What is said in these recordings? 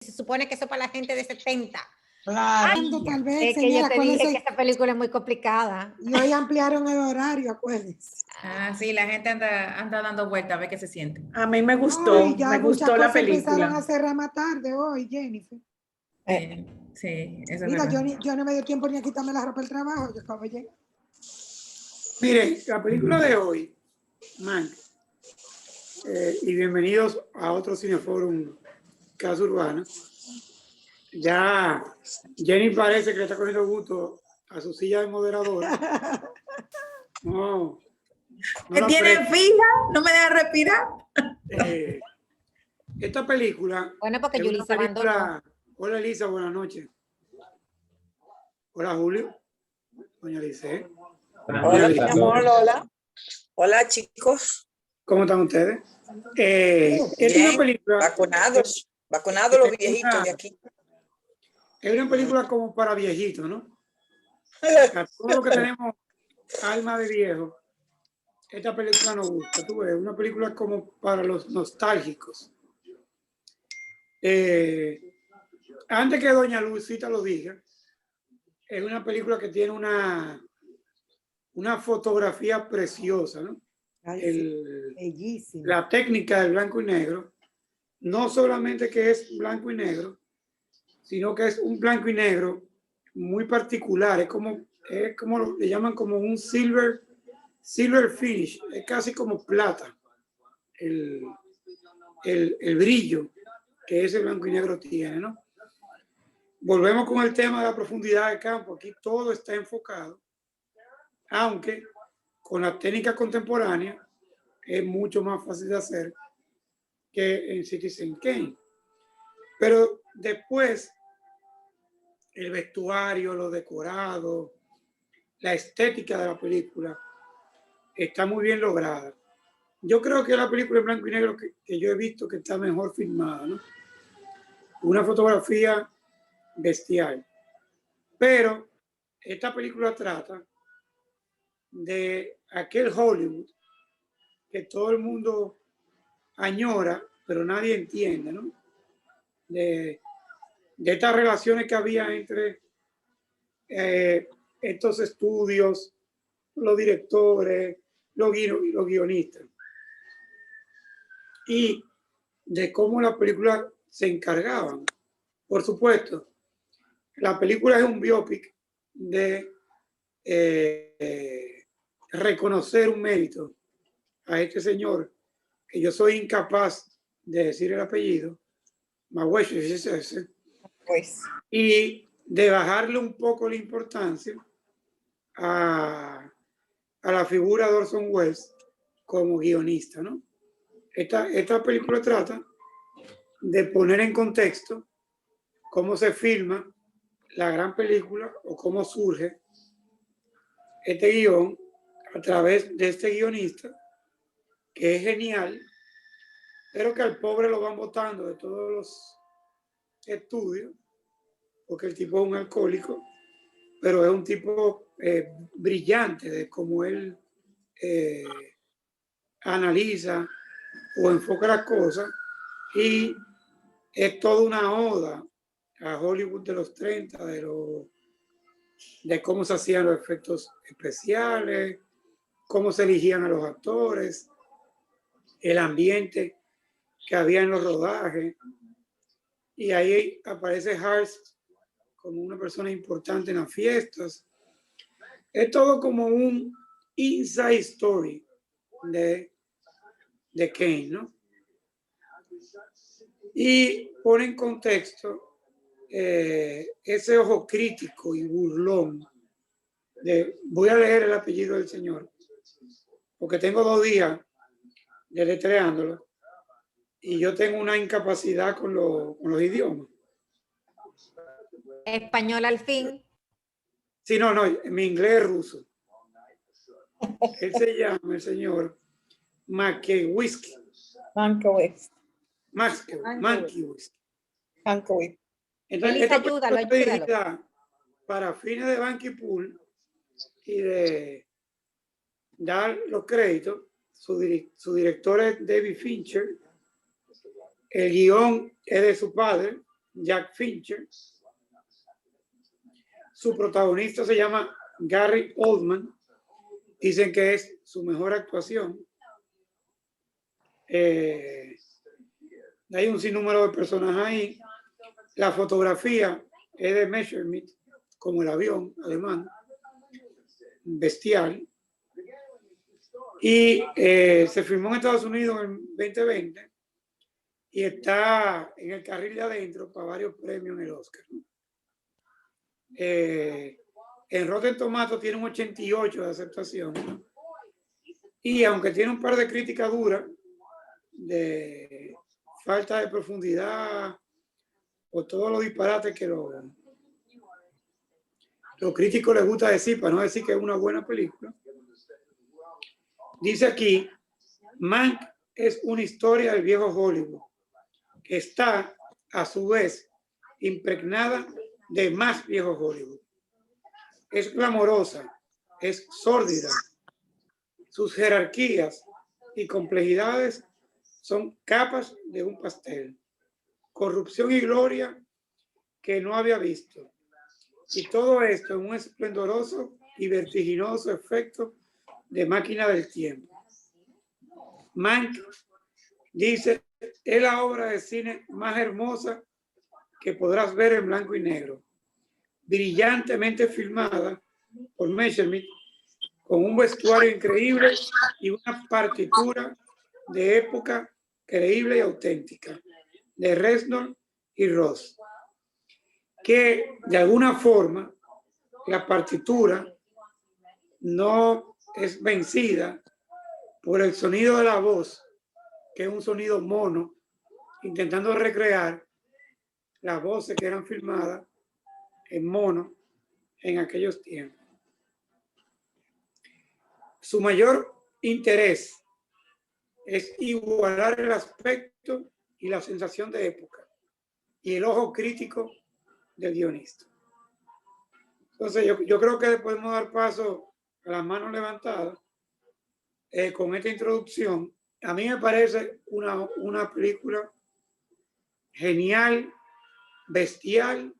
Se supone que eso es para la gente de 70. Claro. Tal vez, Es que yo te dije que esta película es muy complicada. Y hoy ampliaron el horario, acuérdense. Ah, sí, la gente anda dando vueltas a ver qué se siente. A mí me gustó, ya me gustó la empezaron a película. cerrar más tarde hoy, Jennifer. Sí, eso es Mira, verdad. yo no me dio tiempo ni a quitarme la ropa del trabajo. Yo acabo de llegar. Miren, la película de hoy, Mank, y bienvenidos a otro Cineforum Casa Urbana. Ya Jenny parece que le está cogiendo gusto a su silla de moderadora. No ¿Qué tienen fija? ¿No me dejan respirar? Esta película. Bueno, porque es Yulisa una película... abandonó. Hola Elisa, buenas noches. Hola Julio. Doña Lice. Hola, mi amor, hola. Hola, chicos. ¿Cómo están ustedes? Es una película. Vacunados los viejitos de aquí. Es una película como para viejitos, ¿no? A todos los que tenemos alma de viejo, esta película nos gusta. Tú ves, una película como para los nostálgicos. Antes que doña Lucita lo diga, es una película que tiene una fotografía preciosa, ¿no? La técnica del blanco y negro, no solamente que es blanco y negro, sino que es un blanco y negro muy particular, es como le llaman como un silver finish, es casi como plata el brillo que ese blanco y negro tiene, ¿no? Volvemos con el tema de la profundidad de campo. Aquí todo está enfocado, aunque con la técnica contemporánea es mucho más fácil de hacer que en Citizen Kane. Pero después, el vestuario, los decorados, la estética de la película está muy bien lograda. Yo creo que es la película en blanco y negro que yo he visto que está mejor filmada, ¿no? Una fotografía bestial. Pero esta película trata de aquel Hollywood que todo el mundo añora, pero nadie entiende, ¿no? De estas relaciones que había entre estos estudios, los directores, los guionistas, y de cómo la película se encargaban. Por supuesto, la película es un biopic de reconocer un mérito a este señor, que yo soy incapaz de decir el apellido, Pues. Y de bajarle un poco la importancia a la figura de Orson Welles como guionista, ¿no? Esta película trata de poner en contexto cómo se filma la gran película o cómo surge este guión a través de este guionista que es genial, pero que al pobre lo van botando de todos los estudios porque el tipo es un alcohólico, pero es un tipo brillante de cómo él analiza o enfoca las cosas, y es toda una oda a Hollywood de los 30, de cómo se hacían los efectos especiales, cómo se eligían a los actores, el ambiente que había en los rodajes. Y ahí aparece Hearst como una persona importante en las fiestas. Es todo como un inside story de Kane, ¿no? Y pone en contexto ese ojo crítico y burlón voy a leer el apellido del señor, porque tengo 2 días deletreándolo y yo tengo una incapacidad con los idiomas. Español al fin. Sí, no, mi inglés es ruso. Él se llama el señor Mankiewicz. Entonces, esta película está dirigida para fines de Ban Ki-moon y de dar los créditos. Su director es David Fincher. El guión es de su padre, Jack Fincher. Su protagonista se llama Gary Oldman. Dicen que es su mejor actuación. Hay un sinnúmero de personas ahí. La fotografía es de Messerschmitt, como el avión alemán, bestial. Y se filmó en Estados Unidos en 2020 y está en el carril de adentro para varios premios en el Oscar. En Rotten Tomatoes tiene un 88 de aceptación, ¿no? Y aunque tiene un par de críticas duras de falta de profundidad o todos los disparates que los críticos les gusta decir, para no decir que es una buena película, dice aquí: Mank es una historia del viejo Hollywood que está a su vez impregnada de más viejo Hollywood. Es glamorosa, es sórdida. Sus jerarquías y complejidades son capas de un pastel. Corrupción y gloria que no había visto. Y todo esto en un esplendoroso y vertiginoso efecto de máquina del tiempo. Mank, dice, es la obra de cine más hermosa que podrás ver en blanco y negro, brillantemente filmada por Messerschmitt, con un vestuario increíble y una partitura de época creíble y auténtica, de Reznor y Ross, que de alguna forma la partitura no es vencida por el sonido de la voz, que es un sonido mono, intentando recrear las voces que eran filmadas en mono en aquellos tiempos. Su mayor interés es igualar el aspecto y la sensación de época y el ojo crítico del guionista. Entonces yo creo que podemos dar paso a las manos levantadas con esta introducción. A mí me parece una película genial, bestial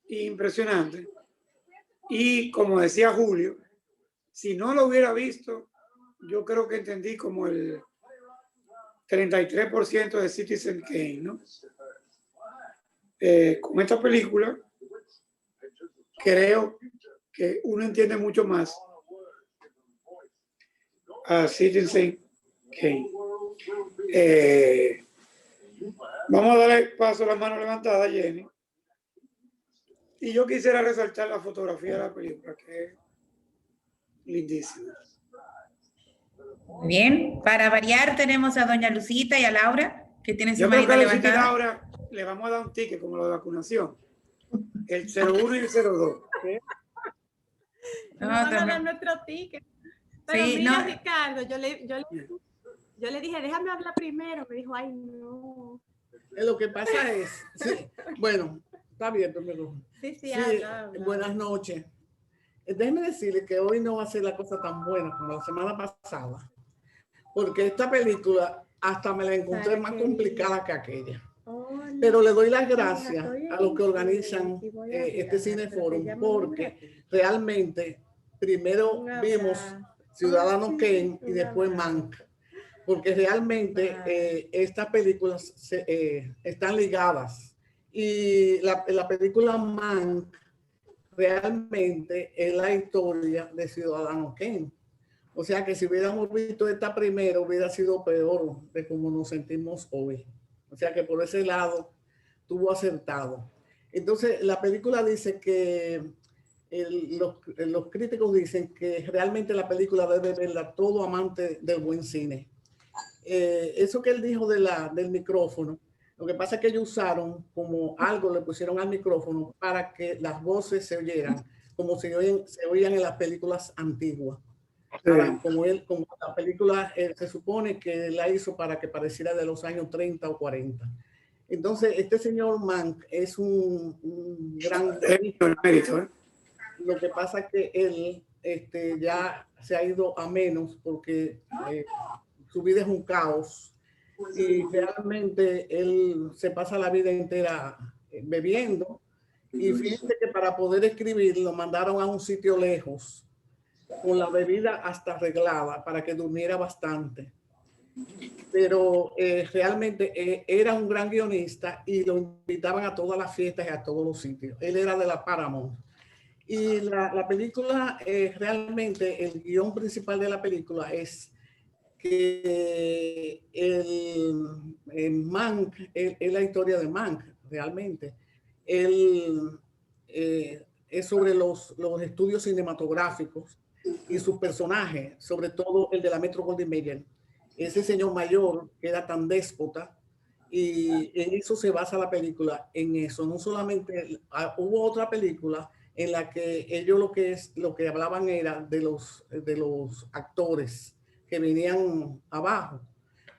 e impresionante. Y como decía Julio, si no lo hubiera visto, yo creo que entendí como el 33% de Citizen Kane, ¿no? Con esta película creo que uno entiende mucho más a Citizen Kane. Vamos a darle paso a la mano levantada, Jenny. Y yo quisiera resaltar la fotografía de la película, que es lindísima. Bien, para variar tenemos a doña Lucita y a Laura, que tienen su Yo creo manita que a Lucita y levantada. Laura le vamos a dar un ticket como lo de vacunación. El 01 y el 02. No, Nos van a también. dar nuestro ticket. Pero Sí, mira, no. Ricardo, yo le dije, déjame hablar primero. Me dijo, ay, no. Lo que pasa es, sí, bueno, está bien, primero. Sí, Sí, habla. buenas noches. Déjeme decirle que hoy no va a ser la cosa tan buena como la semana pasada, porque esta película hasta me la encontré más complicada que aquella. Pero le doy las gracias a los que organizan este Cineforum, porque realmente primero vimos Ciudadano Kane y después Mank, porque realmente estas películas están ligadas. Y la película Mank realmente es la historia de Ciudadano Kane. O sea que si hubiéramos visto esta primero, hubiera sido peor de como nos sentimos hoy. O sea que por ese lado tuvo acertado. Entonces la película dice que los críticos dicen que realmente la película debe verla todo amante del buen cine. Eso que él dijo del micrófono, lo que pasa es que ellos usaron como algo, le pusieron al micrófono para que las voces se oyeran como se oían en las películas antiguas. Ahora, como la película se supone que la hizo para que pareciera de los años 30 o 40. Entonces, este señor Mank es un gran mérito. Lo que pasa es que él ya se ha ido a menos porque su vida es un caos. y realmente él se pasa la vida entera bebiendo. Y fíjense que para poder escribir lo mandaron a un sitio lejos, con la bebida hasta arreglada, para que durmiera bastante. Pero realmente era un gran guionista y lo invitaban a todas las fiestas y a todos los sitios. Él era de la Paramount. Y la película, realmente el guión principal de la película es que el Mank, es la historia de Mank, realmente. Él es sobre los estudios cinematográficos y sus personajes, sobre todo el de la Metro Goldwyn Mayer. Ese señor mayor que era tan déspota, y en eso se basa la película, en eso. No solamente hubo otra película en la que ellos lo que hablaban era de los actores que venían abajo,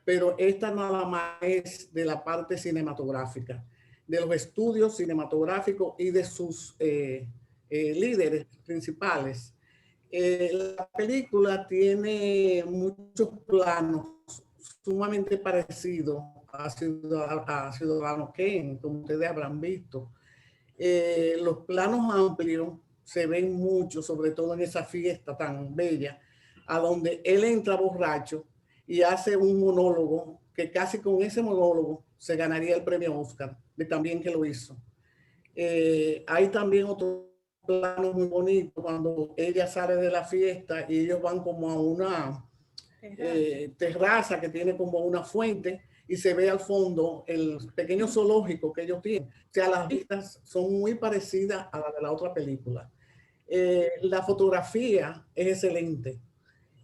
pero esta nada más es de la parte cinematográfica, de los estudios cinematográficos y de sus líderes principales. La película tiene muchos planos sumamente parecidos a Ciudadano Kane, como ustedes habrán visto. Los planos amplios se ven mucho, sobre todo en esa fiesta tan bella, a donde él entra borracho y hace un monólogo que casi con ese monólogo se ganaría el premio Oscar, de también que lo hizo. Hay también otro plano muy bonito cuando ella sale de la fiesta y ellos van como a una terraza que tiene como una fuente y se ve al fondo el pequeño zoológico que ellos tienen. O sea, las vistas son muy parecidas a la de la otra película. La fotografía es excelente.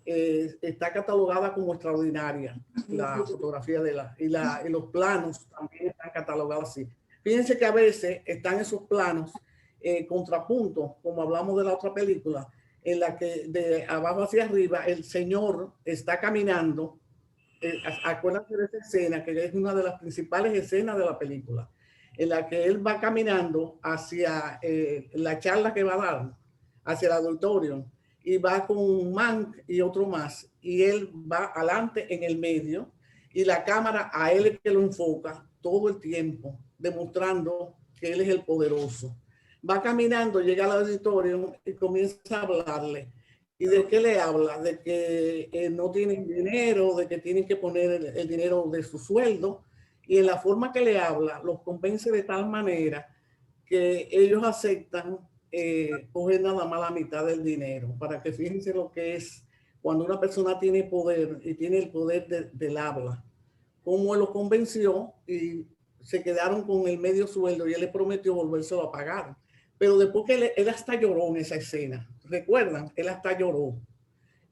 Está catalogada como extraordinaria, la fotografía y los planos también están catalogados así. Fíjense que a veces están esos planos contrapuntos, como hablamos de la otra película, en la que de abajo hacia arriba el señor está caminando. Acuérdense de esa escena, que es una de las principales escenas de la película, en la que él va caminando hacia la charla que va a dar, hacia el auditorio, y va con un Mank y otro más, y él va adelante en el medio, y la cámara a él es que lo enfoca todo el tiempo, demostrando que él es el poderoso. Va caminando, llega al auditorio y comienza a hablarle. ¿Y de qué le habla? De que no tienen dinero, de que tienen que poner el dinero de su sueldo, y en la forma que le habla, los convence de tal manera que ellos aceptan coger nada más la mitad del dinero, para que fíjense lo que es cuando una persona tiene poder y tiene el poder del habla. Cómo él lo convenció y se quedaron con el medio sueldo y él le prometió volvérselo a pagar. Pero después que él hasta lloró en esa escena, ¿recuerdan? Él hasta lloró.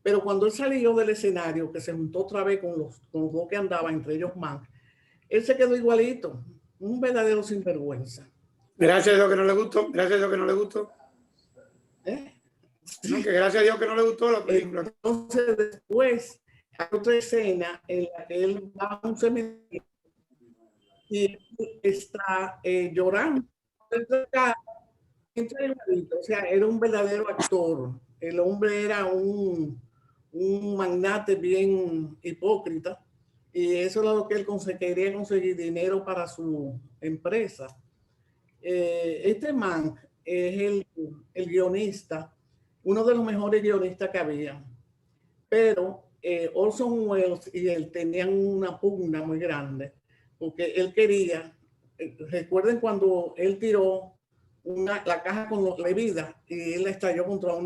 Pero cuando él salió del escenario, que se juntó otra vez con los dos que andaban, entre ellos Mank, él se quedó igualito, un verdadero sinvergüenza. Gracias a Dios que no le gustó, gracias a Dios que no le gustó. Sí. No, que gracias a Dios que no le gustó la película. Entonces después hay otra escena en la que él va a un cementerio y está llorando. O sea, era un verdadero actor. El hombre era un magnate bien hipócrita, y eso era lo que él quería conseguir dinero para su empresa. Este man es el guionista, uno de los mejores guionistas que había, pero Orson Welles y él tenían una pugna muy grande, porque él quería, recuerden cuando él tiró la caja con la bebida y él la estalló contra un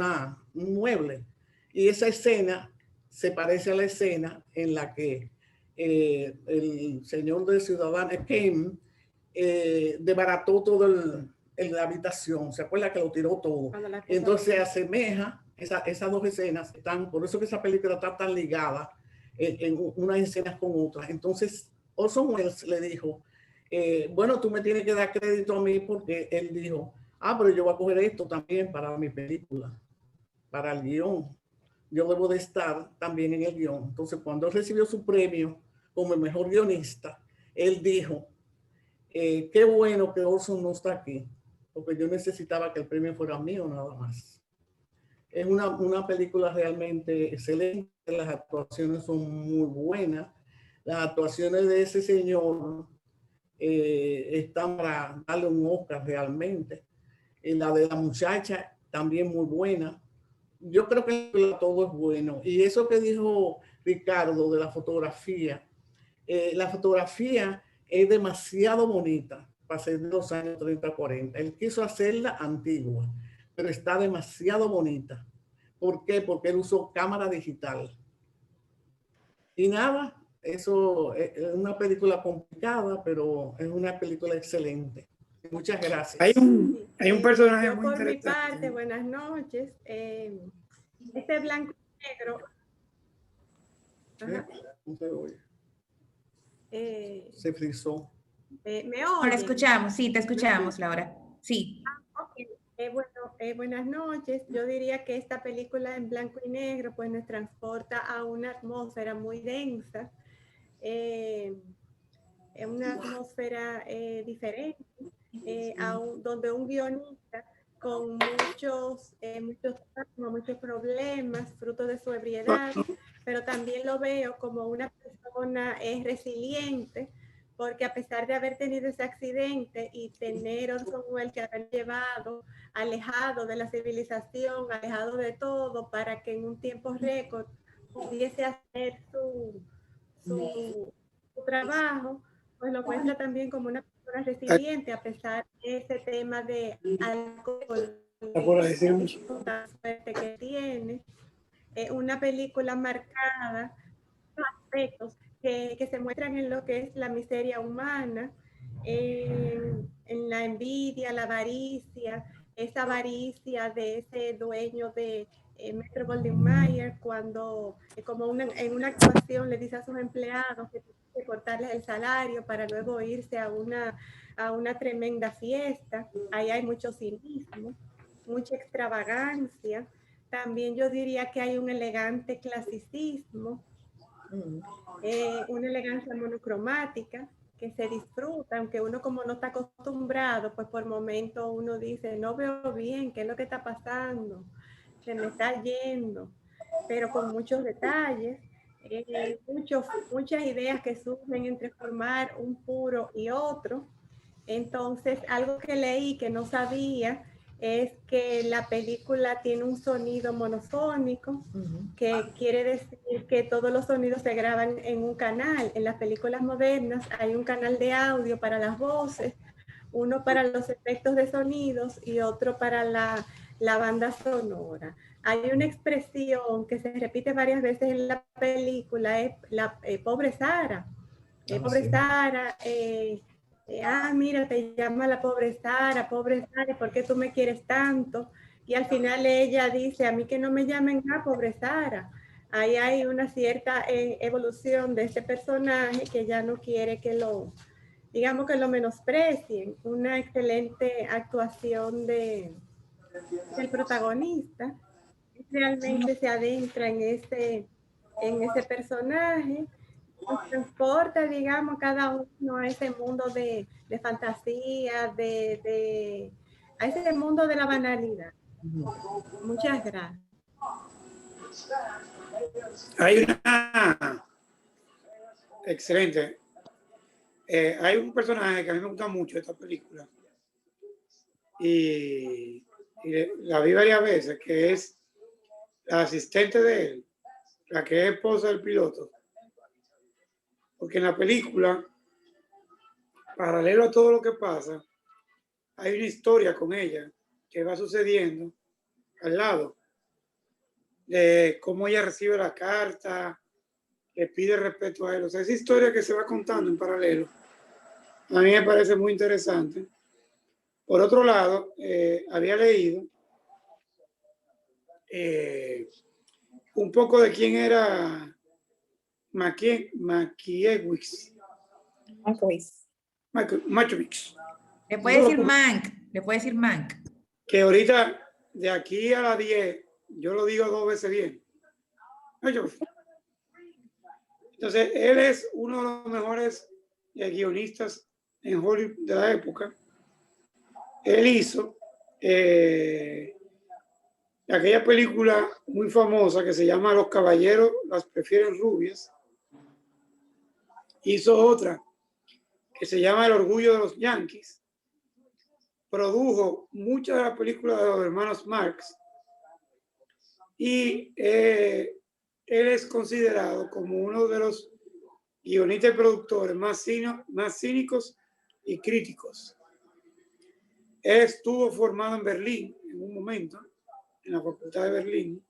mueble, y esa escena se parece a la escena en la que el señor de Ciudadano Kane desbarató todo la habitación. ¿Se acuerda que lo tiró todo? Entonces se asemeja, esas dos escenas están, por eso que esa película está tan ligada en unas escenas con otras. Entonces Orson Welles le dijo, bueno, tú me tienes que dar crédito a mí, porque él dijo, pero yo voy a coger esto también para mi película, para el guión. Yo debo de estar también en el guión. Entonces, cuando él recibió su premio como el mejor guionista, él dijo, qué bueno que Orson no está aquí, porque yo necesitaba que el premio fuera mío nada más. Es una película realmente excelente, las actuaciones son muy buenas. Las actuaciones de ese señor están para darle un Oscar realmente. La de la muchacha también muy buena. Yo creo que todo es bueno. Y eso que dijo Ricardo de la fotografía es demasiado bonita para ser de los años 30, 40. Él quiso hacerla antigua, pero está demasiado bonita. ¿Por qué? Porque él usó cámara digital. Y nada, eso es una película complicada, pero es una película excelente. Muchas gracias. Hay un personaje Yo muy por mi interesante. parte, buenas noches. Este blanco y negro. Ajá. No se oye. Se frizó. ¿Me Ahora oyen? escuchamos, sí, te escuchamos, Laura. Sí. Ok. Buenas noches. Yo diría que esta película en blanco y negro pues nos transporta a una atmósfera muy densa, una atmósfera diferente, donde un guionista con muchos problemas, fruto de su ebriedad, pero también lo veo como una persona resiliente, porque a pesar de haber tenido ese accidente y tener Orson Welles que haber llevado alejado de la civilización, alejado de todo, para que en un tiempo récord pudiese hacer su trabajo, pues lo muestra también como una persona resiliente a pesar de ese tema de alcohol, la suerte que tiene. Una película marcada por aspectos que se muestran en lo que es la miseria humana, en la envidia, la avaricia, esa avaricia de ese dueño de Metro Goldwyn Mayer, cuando en una actuación le dice a sus empleados que tienen que cortarles el salario para luego irse a una tremenda fiesta. Ahí hay mucho cinismo, mucha extravagancia. También yo diría que hay un elegante clasicismo, una elegancia monocromática que se disfruta, aunque uno como no está acostumbrado, pues por momentos uno dice, no veo bien, ¿qué es lo que está pasando? Se me está yendo, pero con muchos detalles, muchas ideas que surgen entre formar un puro y otro. Entonces, algo que leí que no sabía es que la película tiene un sonido monofónico, que quiere decir que todos los sonidos se graban en un canal. En las películas modernas hay un canal de audio para las voces, uno para los efectos de sonidos y otro para la banda sonora. Hay una expresión que se repite varias veces en la película, es la pobre Sara. Pobre Sara, mira, te llama la pobre Sara, ¿por qué tú me quieres tanto? Y al final ella dice, a mí que no me llamen pobre Sara. Ahí hay una cierta evolución de este personaje que ya no quiere que digamos que lo menosprecien. Una excelente actuación del protagonista. Realmente se adentra en ese personaje, nos transporta, digamos, cada uno a ese mundo de fantasía, a ese mundo de la banalidad. Muchas gracias. Hay una excelente. Hay un personaje que a mí me gusta mucho de esta película y la vi varias veces, que es la asistente de él, la que es esposa del piloto. Porque en la película, paralelo a todo lo que pasa, hay una historia con ella que va sucediendo al lado de cómo ella recibe la carta, le pide respeto a él. O sea, esa historia que se va contando en paralelo, a mí me parece muy interesante. Por otro lado, había leído un poco de quién era Mankiewicz. Le puede decir Mank. Que ahorita, de aquí a las 10, yo lo digo 2 veces bien. Entonces, él es uno de los mejores guionistas en Hollywood de la época. Él hizo aquella película muy famosa que se llama Los caballeros las prefieren rubias, hizo otra que se llama El orgullo de los Yankees. Produjo muchas de las películas de los hermanos Marx y él es considerado como uno de los guionistas y productores más cínicos y críticos. Él estuvo formado en Berlín en un momento, en la Facultad de Berlín.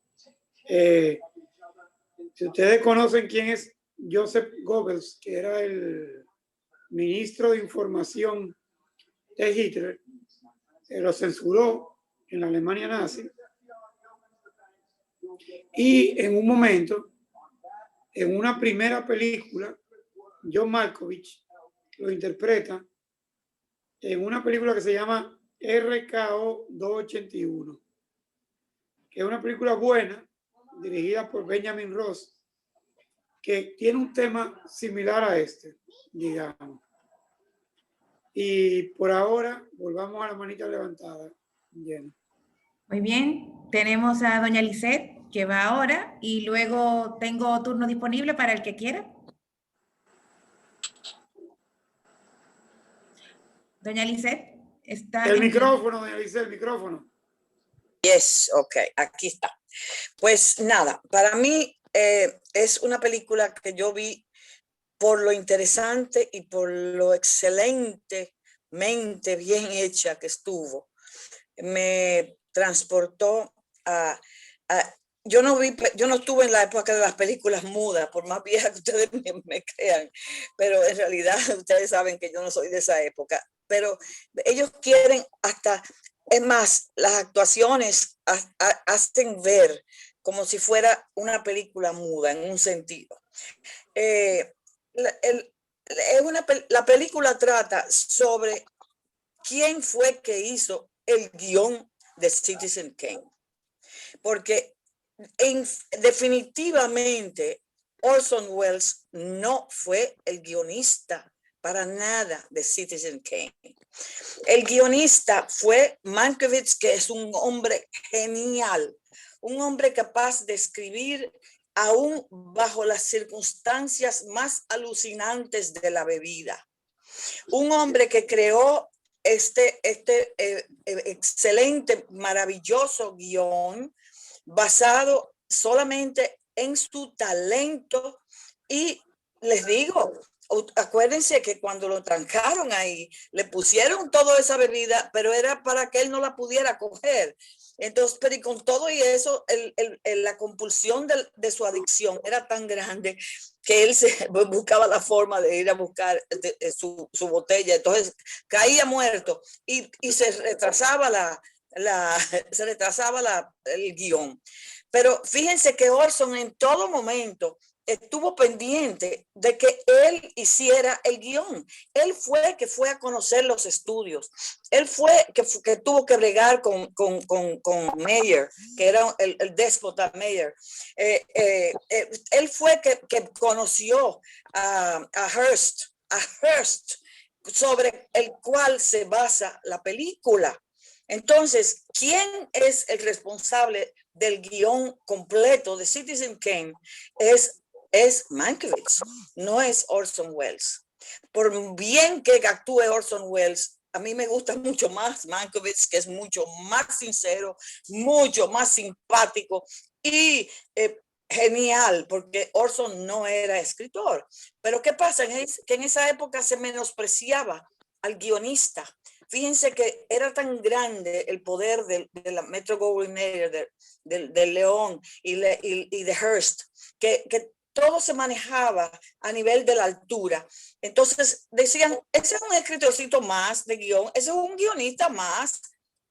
Si ustedes conocen quién es Joseph Goebbels, que era el ministro de Información de Hitler, lo censuró en la Alemania nazi. Y en un momento, en una primera película, John Malkovich lo interpreta en una película que se llama RKO 281, que es una película buena, dirigida por Benjamin Ross, que tiene un tema similar a este, digamos. Y por ahora, volvamos a la manita levantada. Bien. Muy bien, tenemos a doña Lisette, que va ahora, y luego tengo turno disponible para el que quiera. Doña Lisette, está... El micrófono, doña Lisette, el micrófono. Yes, ok, aquí está. Pues nada, para mí es una película que yo vi por lo interesante y por lo excelentemente bien hecha que estuvo. Me transportó yo no estuve en la época de las películas mudas, por más vieja que ustedes me crean, pero en realidad ustedes saben que yo no soy de esa época. Pero ellos quieren hasta, es más, las actuaciones hacen ver como si fuera una película muda en un sentido. La película trata sobre quién fue que hizo el guión de Citizen Kane. Porque definitivamente Orson Welles no fue el guionista para nada de Citizen Kane. El guionista fue Mankiewicz, que es un hombre genial, un hombre capaz de escribir aún bajo las circunstancias más alucinantes de la bebida. Un hombre que creó este excelente, maravilloso guión basado solamente en su talento. Y les digo, acuérdense que cuando lo trancaron ahí, le pusieron toda esa bebida, pero era para que él no la pudiera coger. Entonces, pero y con todo y eso, la compulsión de su adicción era tan grande que él se buscaba la forma de ir a buscar su botella. Entonces, caía muerto y se retrasaba el guión. Pero fíjense que Orson en todo momento estuvo pendiente de que él hiciera el guión. Él fue que fue a conocer los estudios. Él fue que tuvo que bregar con Mayer, que era el déspota Mayer. Él fue que conoció a Hearst, sobre el cual se basa la película. Entonces, ¿quién es el responsable del guión completo de Citizen Kane? Es Mankiewicz, no es Orson Welles. Por bien que actúe Orson Welles, a mí me gusta mucho más Mankiewicz, que es mucho más sincero, mucho más simpático y genial, porque Orson no era escritor. Pero ¿qué pasa? Que en esa época se menospreciaba al guionista. Fíjense que era tan grande el poder de la Metro-Goldwyn-Mayer, del León y de Hearst, que todo se manejaba a nivel de la altura. Entonces decían, ese es un escritorcito más de guión, ese es un guionista más,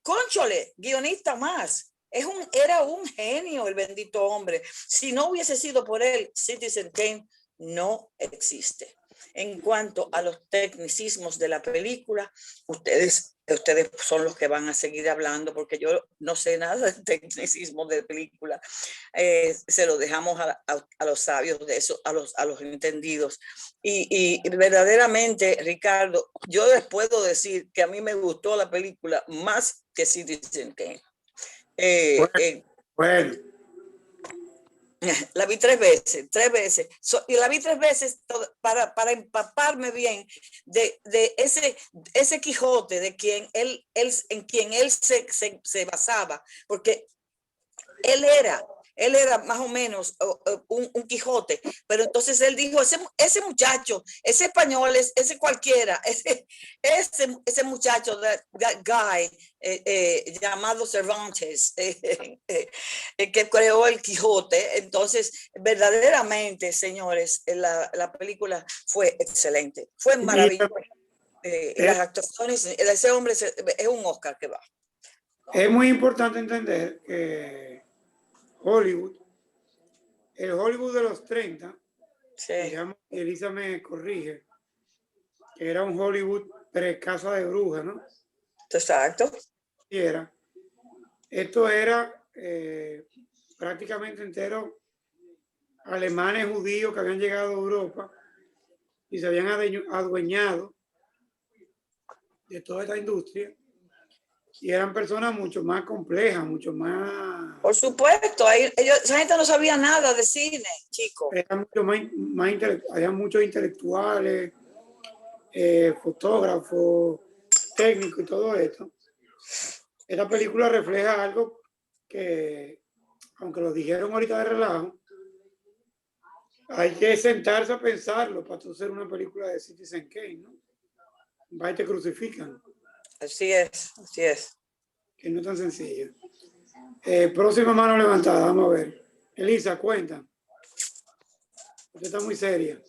cónchole, guionista más. Era un genio el bendito hombre. Si no hubiese sido por él, Citizen Kane no existe. En cuanto a los tecnicismos de la película, ustedes son los que van a seguir hablando, porque yo no sé nada de tecnicismo de película. Se lo dejamos a los sabios de eso, a los entendidos. Y verdaderamente, Ricardo, yo les puedo decir que a mí me gustó la película más que Citizen Kane. Bueno. La vi 3 veces. Y la vi 3 veces para empaparme bien de ese Quijote en quien él se basaba, porque él era más o menos un Quijote, pero entonces él dijo, ese muchacho, ese español, ese cualquiera, ese muchacho, that guy, llamado Cervantes, que creó el Quijote. Entonces, verdaderamente, señores, la película fue excelente, fue maravillosa. Y las actuaciones, ese hombre es un Oscar que va. Es muy importante entender que Hollywood, el Hollywood de los 30, Sí. digamos, Elisa me corrige, que era un Hollywood pre-Casa de Brujas, ¿no? Exacto. Y esto era prácticamente entero alemanes judíos que habían llegado a Europa y se habían adueñado de toda esta industria. Y eran personas mucho más complejas, mucho más... Por supuesto, esa gente no sabía nada de cine, chicos. Eran mucho más había muchos intelectuales, fotógrafos, técnicos y todo esto. Esta película refleja algo que, aunque lo dijeron ahorita de relajo, hay que sentarse a pensarlo para tú hacer una película de Citizen Kane, ¿no? Va y te crucifican. Así es, así es. Que no es tan sencillo. Próxima mano levantada, vamos a ver. Elisa, cuenta. Usted está muy seria.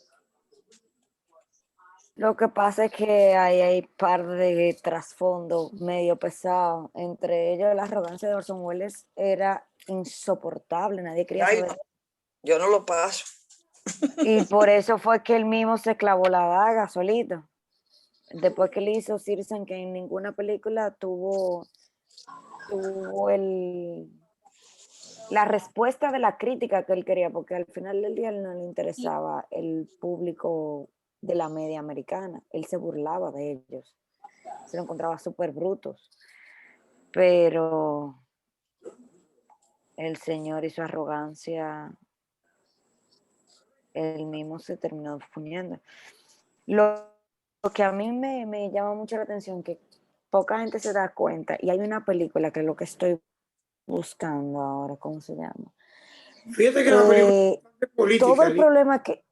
Lo que pasa es que hay par de trasfondo medio pesado. Entre ellos, la arrogancia de Orson Welles era insoportable. Nadie quería Ay, saber. yo no lo paso. Y por eso fue que él mismo se clavó la daga solito. Después que le hizo Citizen Kane, ninguna película tuvo la respuesta de la crítica que él quería, porque al final del día él no le interesaba el público de la media americana. Él se burlaba de ellos. Se lo encontraba súper brutos. Pero el señor y su arrogancia, él mismo se terminó poniendo. Lo que a mí me llama mucho la atención, que poca gente se da cuenta, y hay una película que es lo que estoy buscando ahora, ¿cómo se llama? Fíjate que la película es política. Todo el problema que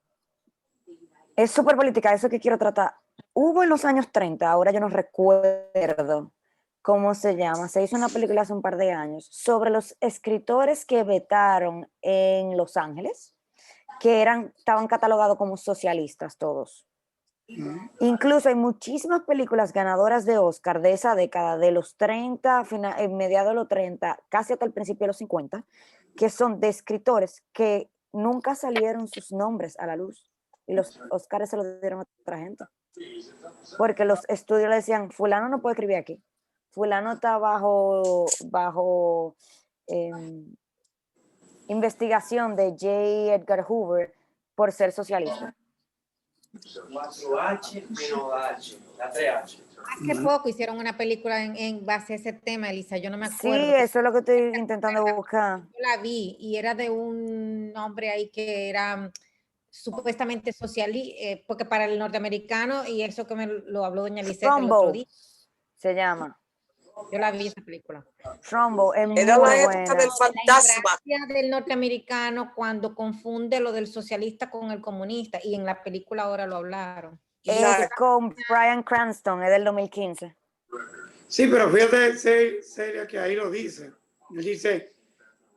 es súper política, eso que quiero tratar. Hubo en los años 30, ahora yo no recuerdo cómo se llama, se hizo una película hace un par de años sobre los escritores que vetaron en Los Ángeles, que estaban catalogados como socialistas todos. Incluso hay muchísimas películas ganadoras de Oscar de esa década, de los 30, mediados de los 30, casi hasta el principio de los 50, que son de escritores que nunca salieron sus nombres a la luz, y los Oscars se los dieron a otra gente, porque los estudios le decían, fulano no puede escribir aquí, fulano está bajo investigación de J. Edgar Hoover por ser socialista. 4H menos H, la 3H. Hace poco hicieron una película en base a ese tema, Elisa, yo no me acuerdo. Sí, eso es lo que estoy intentando buscar. Yo la vi y era de un hombre ahí que era supuestamente socialista, porque para el norteamericano, y eso que me lo habló doña Lisette el otro día. Se llama. Yo la vi esa película. Trumbo, es muy Era la época buena. del fantasma. La gracia del norteamericano cuando confunde lo del socialista con el comunista, y en la película ahora lo hablaron. Es con Bryan Cranston, es del 2015. Sí, pero fíjate, Celia, que ahí lo dice. Él dice,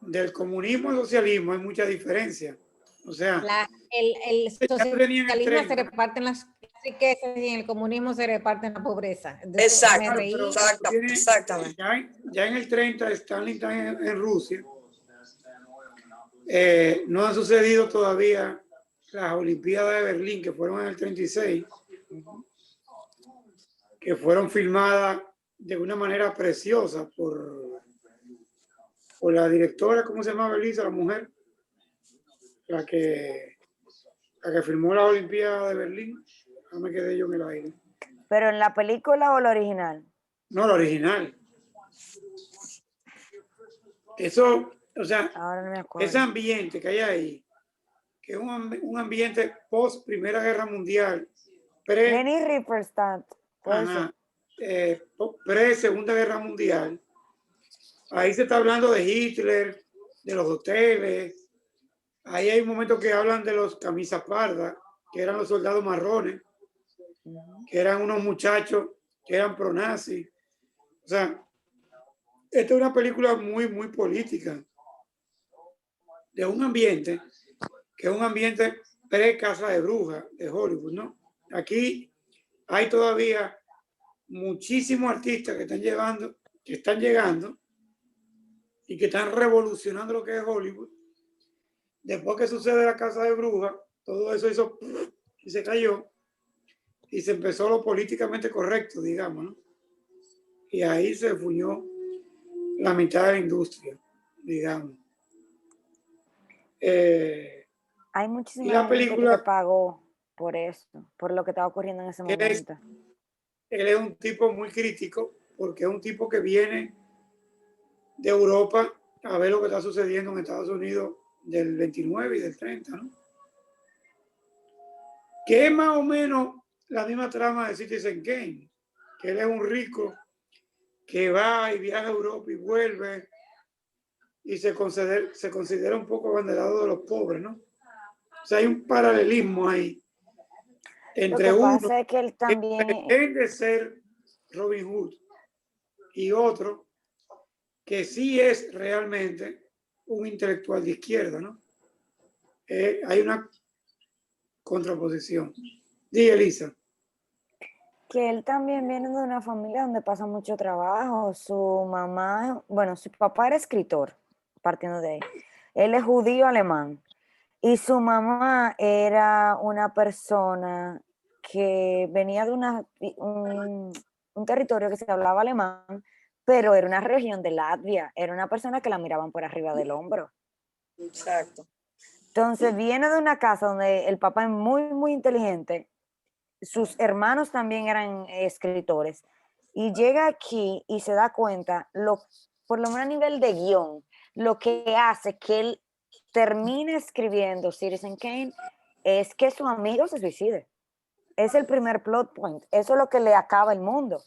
del comunismo al socialismo hay mucha diferencia. O sea, el socialismo se reparten las riquezas y en el comunismo se reparten la pobreza. Exacto, exactamente. Ya en el 30 Stalin está en Rusia. No han sucedido todavía las Olimpiadas de Berlín, que fueron en el 36, que fueron filmadas de una manera preciosa por la directora, ¿cómo se llama, Elisa, la mujer? La que filmó la Olimpiada de Berlín. No me quedé yo en el aire. ¿Pero en la película o la original? No, la original. Eso, O sea, Ahora no me acuerdo. ese ambiente que hay ahí, que es un ambiente post Primera Guerra Mundial, Leni Riefenstahl, puede ajá, ser. pre Segunda Guerra Mundial. Ahí se está hablando de Hitler, de los hoteles. Ahí hay un momento que hablan de los camisas pardas, que eran los soldados marrones, que eran unos muchachos que eran pro-nazi. O sea, esta es una película muy, muy política, de un ambiente que es un ambiente pre-Casa de Brujas de Hollywood, ¿no? Aquí hay todavía muchísimos artistas que están llegando y que están revolucionando lo que es Hollywood. Después que sucede la Casa de Brujas, todo eso hizo y se cayó y se empezó lo políticamente correcto, digamos, ¿no? Y ahí se fuñó la mitad de la industria, digamos. Hay muchísima gente que pagó por eso, por lo que estaba ocurriendo en ese momento. Él es un tipo muy crítico porque es un tipo que viene de Europa a ver lo que está sucediendo en Estados Unidos del 29 y del 30, ¿no? Que es más o menos la misma trama de Citizen Kane, que él es un rico que va y viaja a Europa y vuelve y se considera un poco abanderado de los pobres, ¿no? O sea, hay un paralelismo ahí entre uno es que él también que pretende ser Robin Hood y otro que sí es realmente un intelectual de izquierda, ¿no? Hay una contraposición. Di, Elisa. Que él también viene de una familia donde pasa mucho trabajo. Su mamá, bueno, su papá era escritor, partiendo de ahí. Él es judío alemán. Y su mamá era una persona que venía de un territorio que se hablaba alemán, pero era una región de Latvia. Era una persona que la miraban por arriba del hombro. Exacto. Entonces viene de una casa donde el papá es muy, muy inteligente. Sus hermanos también eran escritores. Y llega aquí y se da cuenta, por lo menos a nivel de guión, lo que hace que él termine escribiendo Citizen Kane es que su amigo se suicide. Es el primer plot point. Eso es lo que le acaba el mundo.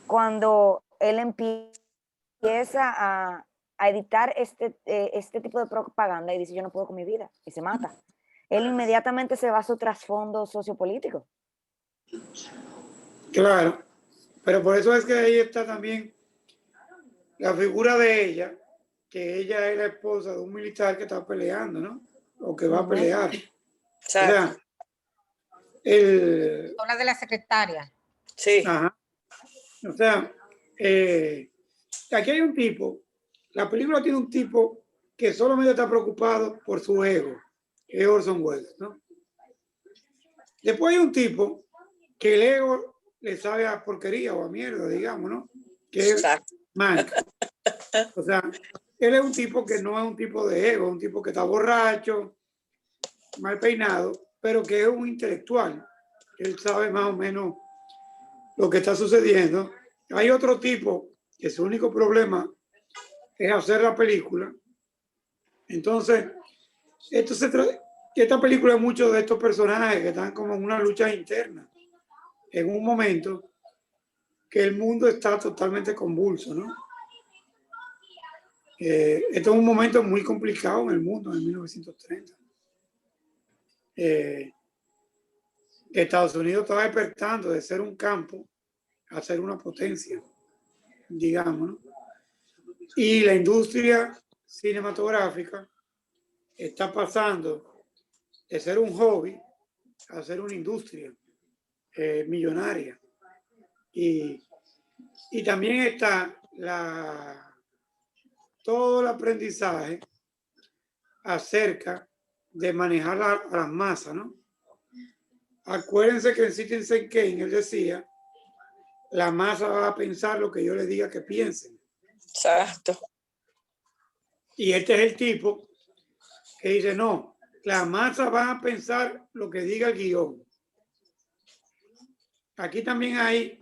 Cuando él empieza a editar este tipo de propaganda y dice, yo no puedo con mi vida, y se mata. Él inmediatamente se va a su trasfondo sociopolítico. Claro, pero por eso es que ahí está también la figura de ella, que ella es la esposa de un militar que está peleando, ¿no? O que va a pelear. O sea, habla de la secretaria. Sí. Ajá. O sea, aquí hay un tipo, la película tiene un tipo que solamente está preocupado por su ego, que es Orson Welles, ¿no? Después hay un tipo que el ego le sabe a porquería o a mierda, digamos, ¿no? Que es Mank. O sea, él es un tipo que no es un tipo de ego, un tipo que está borracho, mal peinado, pero que es un intelectual. Él sabe más o menos lo que está sucediendo. Hay otro tipo que su único problema es hacer la película. Entonces, esta película es mucho de estos personajes que están como en una lucha interna, en un momento que el mundo está totalmente convulso, ¿no? Esto es un momento muy complicado en el mundo, en 1930. Estados Unidos estaba despertando de ser un campo a ser una potencia, digamos, ¿no? Y la industria cinematográfica está pasando de ser un hobby a ser una industria millonaria. Y también está todo el aprendizaje acerca de manejar a las masas, ¿no? Acuérdense que en Citizen Kane él decía, la masa va a pensar lo que yo le diga que piensen. Exacto. Y este es el tipo que dice, no, la masa va a pensar lo que diga el guión. Aquí también hay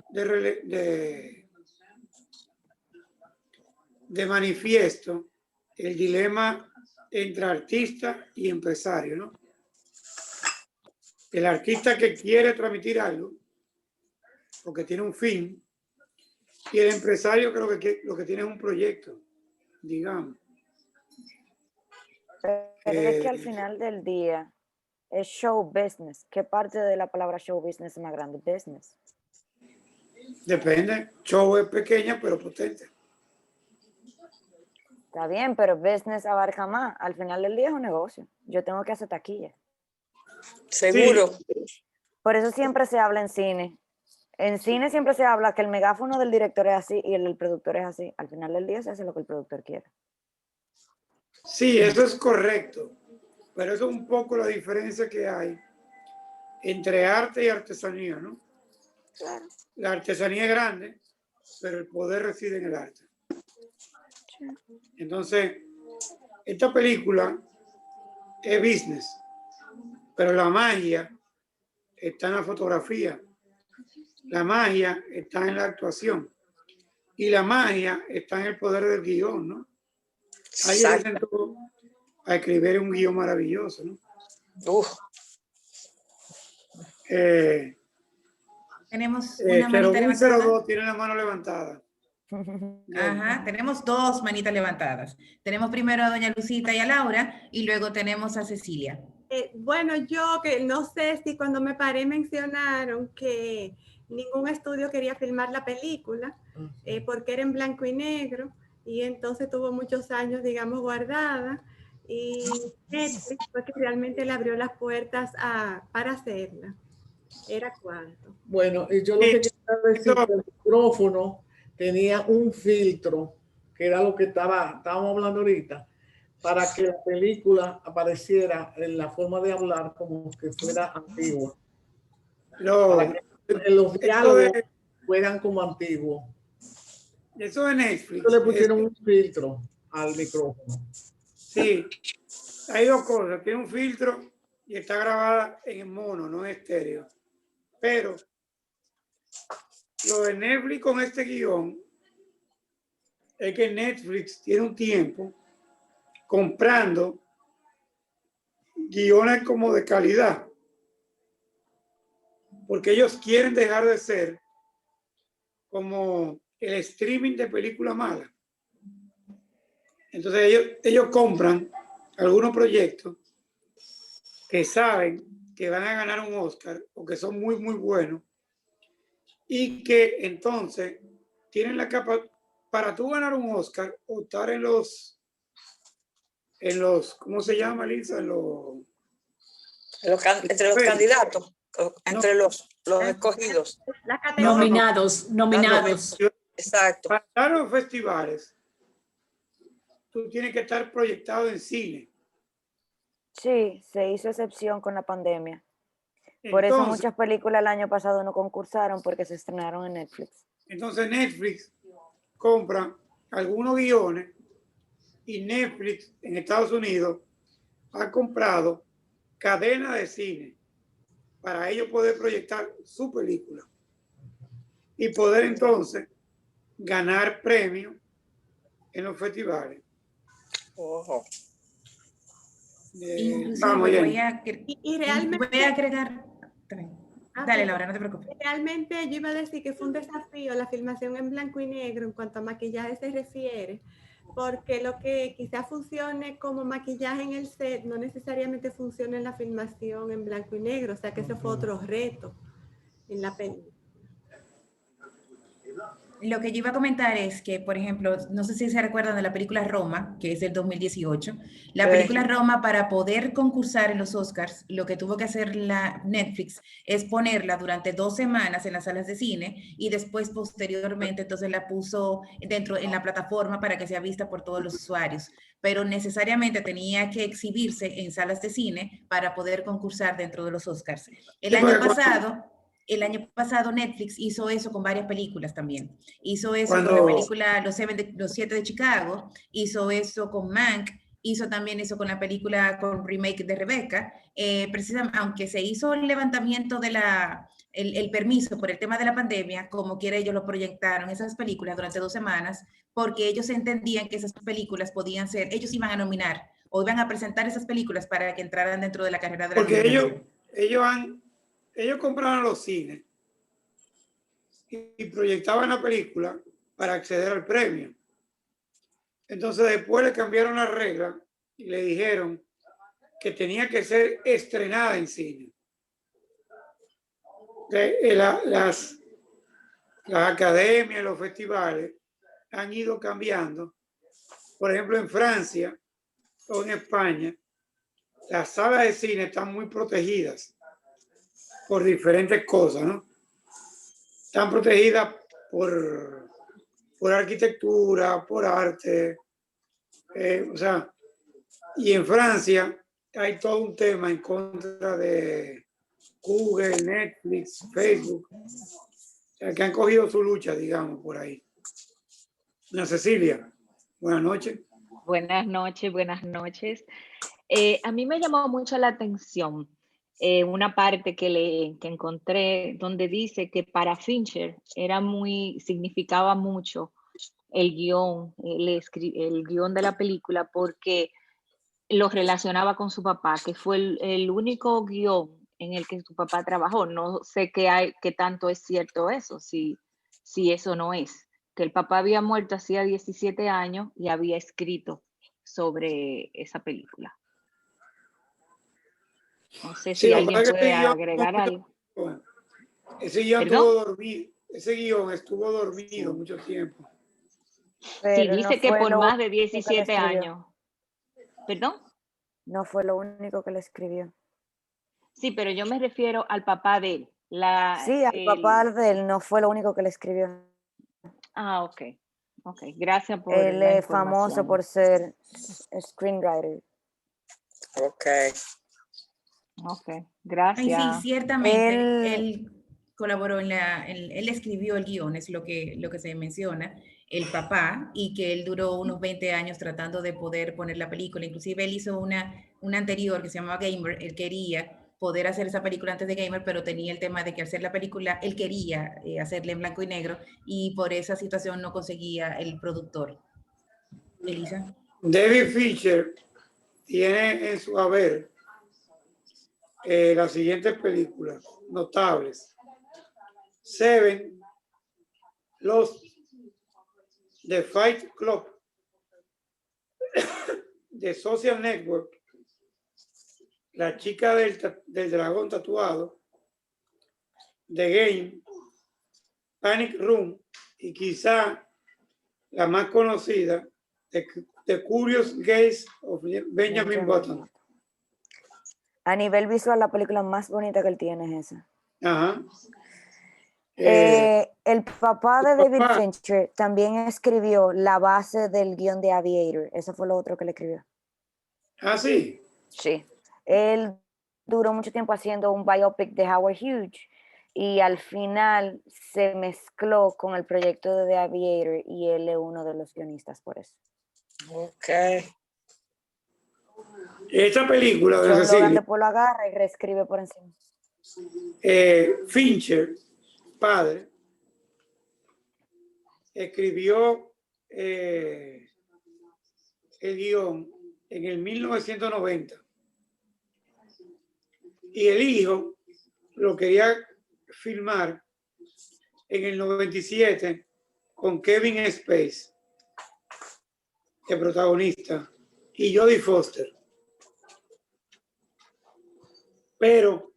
de manifiesto el dilema entre artista y empresario, ¿no? El artista que quiere transmitir algo, porque tiene un fin, y el empresario creo que lo que tiene es un proyecto, digamos. Pero es que al final del día es show business. ¿Qué parte de la palabra show business es más grande? Business. Depende. Show es pequeña pero potente. Está bien, pero business abarca más. Al final del día es un negocio. Yo tengo que hacer taquilla. Seguro. Sí. Por eso siempre se habla en cine. En cine siempre se habla que el megáfono del director es así y el del productor es así. Al final del día se hace lo que el productor quiere. Sí, eso es correcto. Pero eso es un poco la diferencia que hay entre arte y artesanía, ¿no? Claro. La artesanía es grande, pero el poder reside en el arte. Entonces, esta película es business, pero la magia está en la fotografía, la magia está en la actuación y la magia está en el poder del guión, ¿no? Ahí se sentó a escribir un guión maravilloso, ¿no? Tenemos una manita levantada. 02 tiene la mano levantada. Ajá, tenemos dos manitas levantadas. Tenemos primero a doña Lucita y a Laura y luego tenemos a Cecilia. Bueno, yo que no sé si cuando me paré mencionaron que ningún estudio quería filmar la película porque era en blanco y negro y entonces tuvo muchos años, digamos, guardada y Netflix fue que realmente le abrió las puertas para hacerla. ¿Era cuánto? Bueno, y yo lo que quería decir que el micrófono tenía un filtro, que era lo que estábamos hablando ahorita, para que la película apareciera en la forma de hablar como que fuera antigua. Para que los diálogos fueran como antiguos. Eso de Netflix. Le pusieron un filtro al micrófono. Sí, hay dos cosas. Tiene un filtro y está grabada en mono, no en estéreo. Pero lo de Netflix con este guión es que Netflix tiene un tiempo comprando guiones como de calidad, porque ellos quieren dejar de ser como el streaming de película mala. Entonces ellos compran algunos proyectos que saben que van a ganar un Oscar o que son muy, muy buenos y que entonces tienen la capacidad para tú ganar un Oscar o estar en los, ¿cómo se llama, Lisa? Entre los candidatos, entre los escogidos. Nominados. Exacto. Para estar en los festivales, tú tienes que estar proyectado en cine. Sí, se hizo excepción con la pandemia. Por eso muchas películas el año pasado no concursaron porque se estrenaron en Netflix. Entonces Netflix compra algunos guiones y Netflix en Estados Unidos ha comprado cadenas de cine para ellos poder proyectar su película y poder entonces ganar premios en los festivales. Inclusive voy a agregar. Dale, sí. Laura, no te preocupes. Realmente yo iba a decir que fue un desafío la filmación en blanco y negro en cuanto a maquillaje se refiere, porque lo que quizás funcione como maquillaje en el set no necesariamente funciona en la filmación en blanco y negro, o sea que ese fue otro reto en la película. Lo que yo iba a comentar es que, por ejemplo, no sé si se recuerdan de la película Roma, que es del 2018. La película Roma, para poder concursar en los Oscars, lo que tuvo que hacer la Netflix es ponerla durante 2 semanas en las salas de cine y después, posteriormente, entonces la puso dentro en la plataforma para que sea vista por todos los usuarios. Pero necesariamente tenía que exhibirse en salas de cine para poder concursar dentro de los Oscars. El año pasado Netflix hizo eso con varias películas también. Hizo eso con la película Los 7 de Chicago, hizo eso con Mank, hizo también eso con la película con remake de Rebecca. Precisamente, aunque se hizo el levantamiento de el permiso por el tema de la pandemia, como quiera ellos lo proyectaron, esas películas durante 2 semanas, porque ellos entendían que esas películas podían ser, ellos iban a nominar o iban a presentar esas películas para que entraran dentro de la carrera de la Porque nominación. ellos compraron los cines y proyectaban la película para acceder al premio. Entonces después le cambiaron las reglas y le dijeron que tenía que ser estrenada en cine. Las academias, los festivales han ido cambiando. Por ejemplo, en Francia o en España, las salas de cine están muy protegidas por diferentes cosas, ¿no? Están protegidas por arquitectura, por arte, o sea, y en Francia hay todo un tema en contra de Google, Netflix, Facebook, o sea, que han cogido su lucha, digamos, por ahí. Ana Cecilia, buenas noches. Buenas noches, buenas noches. A mí me llamó mucho la atención una parte que encontré donde dice que para Fincher significaba mucho el guión, el guión de la película porque lo relacionaba con su papá, que fue el único guión en el que su papá trabajó. No sé qué tanto es cierto eso, si eso no es. Que el papá había muerto hacía 17 años y había escrito sobre esa película. No sé si alguien puede agregar algo. Ese guión estuvo dormido mucho tiempo. Sí, dice que por más de 17 años. ¿Perdón? No fue lo único que le escribió. Sí, pero yo me refiero al papá de él. Sí, al papá de él no fue lo único que le escribió. Ah, ok. Ok, gracias por él la es famoso por ser screenwriter. Ok. Ok, gracias. Ay, sí, ciertamente. Él colaboró él escribió el guión, es lo que se menciona, el papá, y que él duró unos 20 años tratando de poder poner la película. Inclusive él hizo una anterior que se llamaba Gamer. Él quería poder hacer esa película antes de Gamer, pero tenía el tema de que hacer la película, él quería hacerla en blanco y negro, y por esa situación no conseguía el productor. Elisa. David Fincher tiene en su haber las siguientes películas notables: Seven, Lost, The Fight Club, The Social Network, La chica del dragón tatuado, The Game, Panic Room y quizá la más conocida, The Curious Case of Benjamin Button. A nivel visual, la película más bonita que él tiene es esa. Ajá. El papá de David Fincher también escribió la base del guión de Aviator. Eso fue lo otro que le escribió. ¿Ah, sí? Sí. Él duró mucho tiempo haciendo un biopic de Howard Hughes y al final se mezcló con el proyecto de The Aviator y él es uno de los guionistas por eso. Ok. Esta película de John Logan después lo agarra y reescribe por encima. Fincher, padre, escribió el guión en el 1990 y el hijo lo quería filmar en el 97 con Kevin Spacey, el protagonista, y Jodie Foster. Pero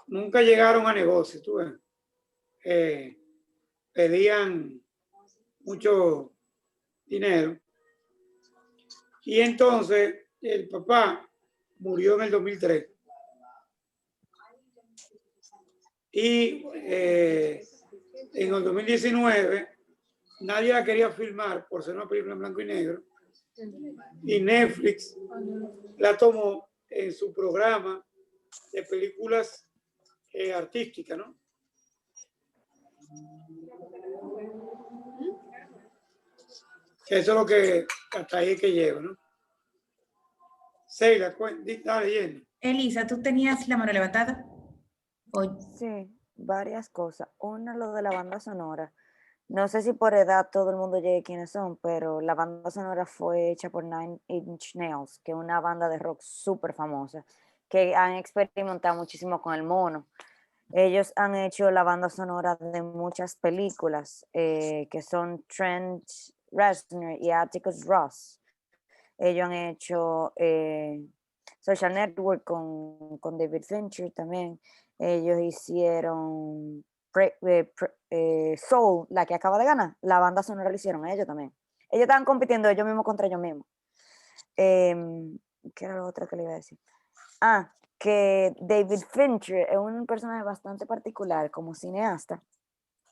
nunca llegaron a negocio, tú ves. Pedían mucho dinero. Y entonces el papá murió en el 2003. Y en el 2019 nadie la quería filmar por ser una película en blanco y negro. Y Netflix la tomó en su programa de películas artísticas, ¿no? Eso es lo que hasta ahí que llego, ¿no? Seila, dale, Jenny. Elisa, ¿tú tenías la mano levantada? Sí, varias cosas. Una, lo de la banda sonora. No sé si por edad todo el mundo llegue quiénes son, pero la banda sonora fue hecha por Nine Inch Nails, que es una banda de rock súper famosa, que han experimentado muchísimo con el mono. Ellos han hecho la banda sonora de muchas películas, que son Trent Reznor y Atticus Ross. Ellos han hecho Social Network con David Fincher también. Ellos hicieron Soul, la que acaba de ganar. La banda sonora lo hicieron ellos también. Ellos estaban compitiendo ellos mismos contra ellos mismos. ¿Qué era lo otro que le iba a decir? Que David Fincher es un personaje bastante particular como cineasta.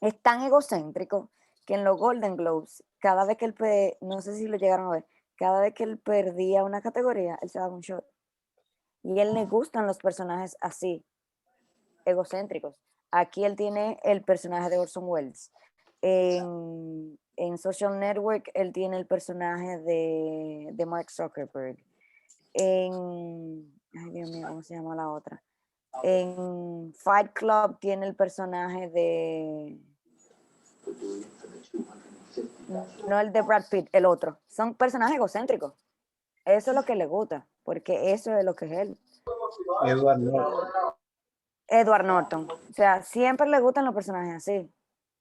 Es tan egocéntrico que en los Golden Globes, cada vez que él, no sé si lo llegaron a ver, cada vez que él perdía una categoría, él se daba un shot. Y a él le gustan los personajes así, egocéntricos. Aquí él tiene el personaje de Orson Welles. En Social Network él tiene el personaje de Mark Zuckerberg. Ay, Dios mío, ¿cómo se llama la otra? En Fight Club tiene el personaje de... No el de Brad Pitt, el otro. Son personajes egocéntricos. Eso es lo que le gusta, porque eso es lo que es él. Edward Norton. O sea, siempre le gustan los personajes así.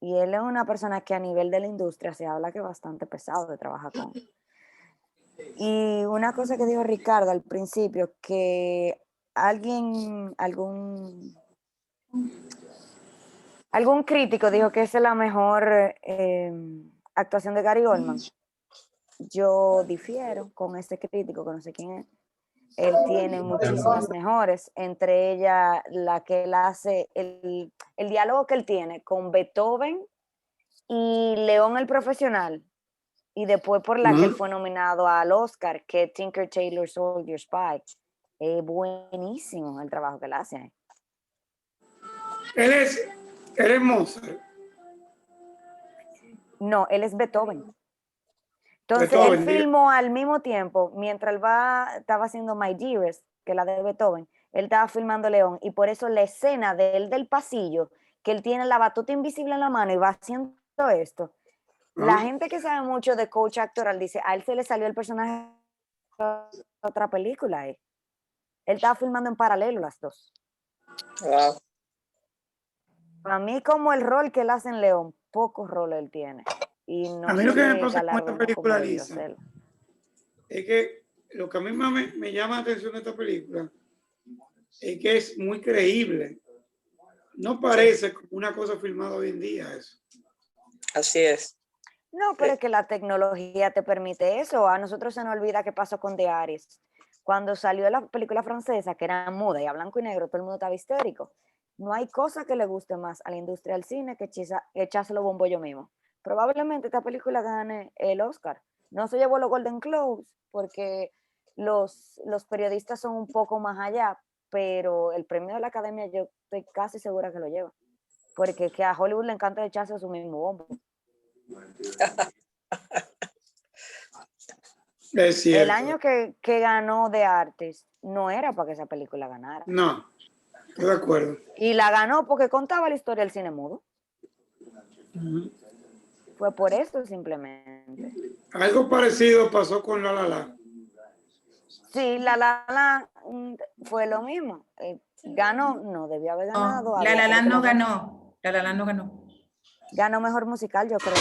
Y él es una persona que a nivel de la industria se habla que es bastante pesado de trabajar con. Y una cosa que dijo Ricardo al principio, que algún crítico dijo que esa es la mejor actuación de Gary Oldman. Yo difiero con este crítico, que no sé quién es. Él tiene muchísimas mejores, entre ellas la que él hace, el diálogo que él tiene con Beethoven y León el Profesional, y después por la que él fue nominado al Oscar, que es Tinker Tailor Soldier Spy. Es buenísimo el trabajo que él hace. Él es Mozart. No, él es Beethoven. Entonces Beethoven, él filmó al mismo tiempo, mientras él estaba haciendo My Dearest, que es la de Beethoven, él estaba filmando León, y por eso la escena de él del pasillo, que él tiene la batuta invisible en la mano y va haciendo esto, la gente que sabe mucho de coach actoral dice, a él se le salió el personaje de otra película. Él estaba filmando en paralelo las dos. Wow. Para mí, como el rol que él hace en León, pocos roles él tiene. Y no A mí lo que me pasa con esta galardonó película, como debió Lisa, hacerlo. es que lo que a mí más me llama la atención de esta película es que es muy creíble. No parece como una cosa filmada hoy en día eso. Así es. No, pero es que la tecnología te permite eso. A nosotros se nos olvida qué pasó con The Artist. Cuando salió la película francesa, que era muda y a blanco y negro, todo el mundo estaba histérico. No hay cosa que le guste más a la industria del cine que echárselo bombo yo mismo. Probablemente esta película gane el Oscar. No se llevó los Golden Globes porque los periodistas son un poco más allá, pero el premio de la Academia yo estoy casi segura que lo lleva. Porque que a Hollywood le encanta echarse a su mismo bombo. Es cierto. El año que ganó The Artist no era para que esa película ganara. No, estoy de acuerdo. Y la ganó porque contaba la historia del cine mudo. Fue por eso simplemente. Algo parecido pasó con La La Land. Sí, La La Land fue lo mismo. Ganó, no debió haber ganado. No, La La Land no ganó. La La Land no ganó. Ganó mejor musical, yo creo.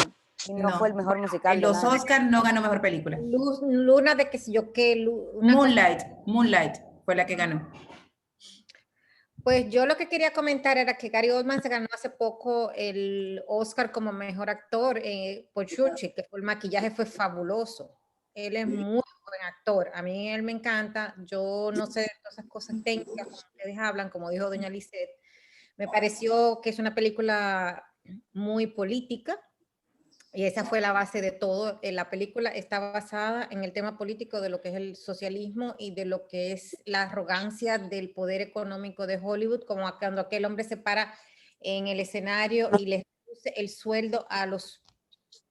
Y no fue el mejor musical. En los Oscars no ganó mejor película. Luna de qué sé yo qué. Moonlight fue la que ganó. Pues yo lo que quería comentar era que Gary Oldman se ganó hace poco el Oscar como mejor actor por Churchill, que el maquillaje fue fabuloso. Él es muy buen actor. A mí él me encanta. Yo no sé de todas esas cosas técnicas como ustedes hablan, como dijo doña Lisette. Me pareció que es una película muy política. Y esa fue la base de todo. La película está basada en el tema político de lo que es el socialismo y de lo que es la arrogancia del poder económico de Hollywood, como cuando aquel hombre se para en el escenario y le reduce el sueldo a los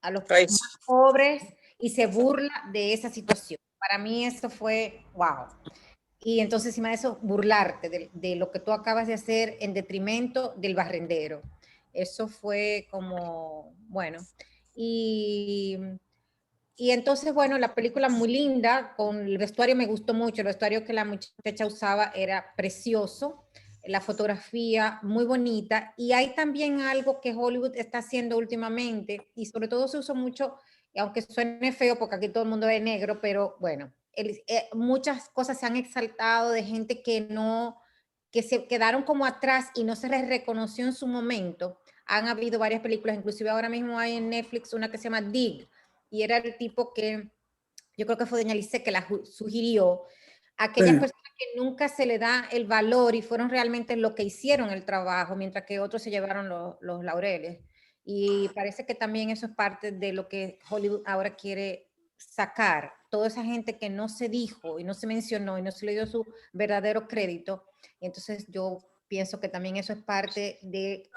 más pobres y se burla de esa situación. Para mí eso fue wow. y entonces encima de eso burlarte de lo que tú acabas de hacer en detrimento del barrendero. Eso fue como, bueno, y entonces, bueno, la película muy linda, con el vestuario me gustó mucho, el vestuario que la muchacha usaba era precioso, la fotografía muy bonita, y hay también algo que Hollywood está haciendo últimamente, y sobre todo se usó mucho, y aunque suene feo porque aquí todo el mundo es negro, pero bueno, muchas cosas se han exaltado de gente que se quedaron como atrás y no se les reconoció en su momento. Han habido varias películas, inclusive ahora mismo hay en Netflix una que se llama Dig, y era el tipo que, yo creo que fue doña Lice que la sugirió, aquellas personas que nunca se le da el valor y fueron realmente lo que hicieron el trabajo, mientras que otros se llevaron los laureles. Y parece que también eso es parte de lo que Hollywood ahora quiere sacar. Toda esa gente que no se dijo y no se mencionó y no se le dio su verdadero crédito. Y entonces yo pienso que también eso es parte de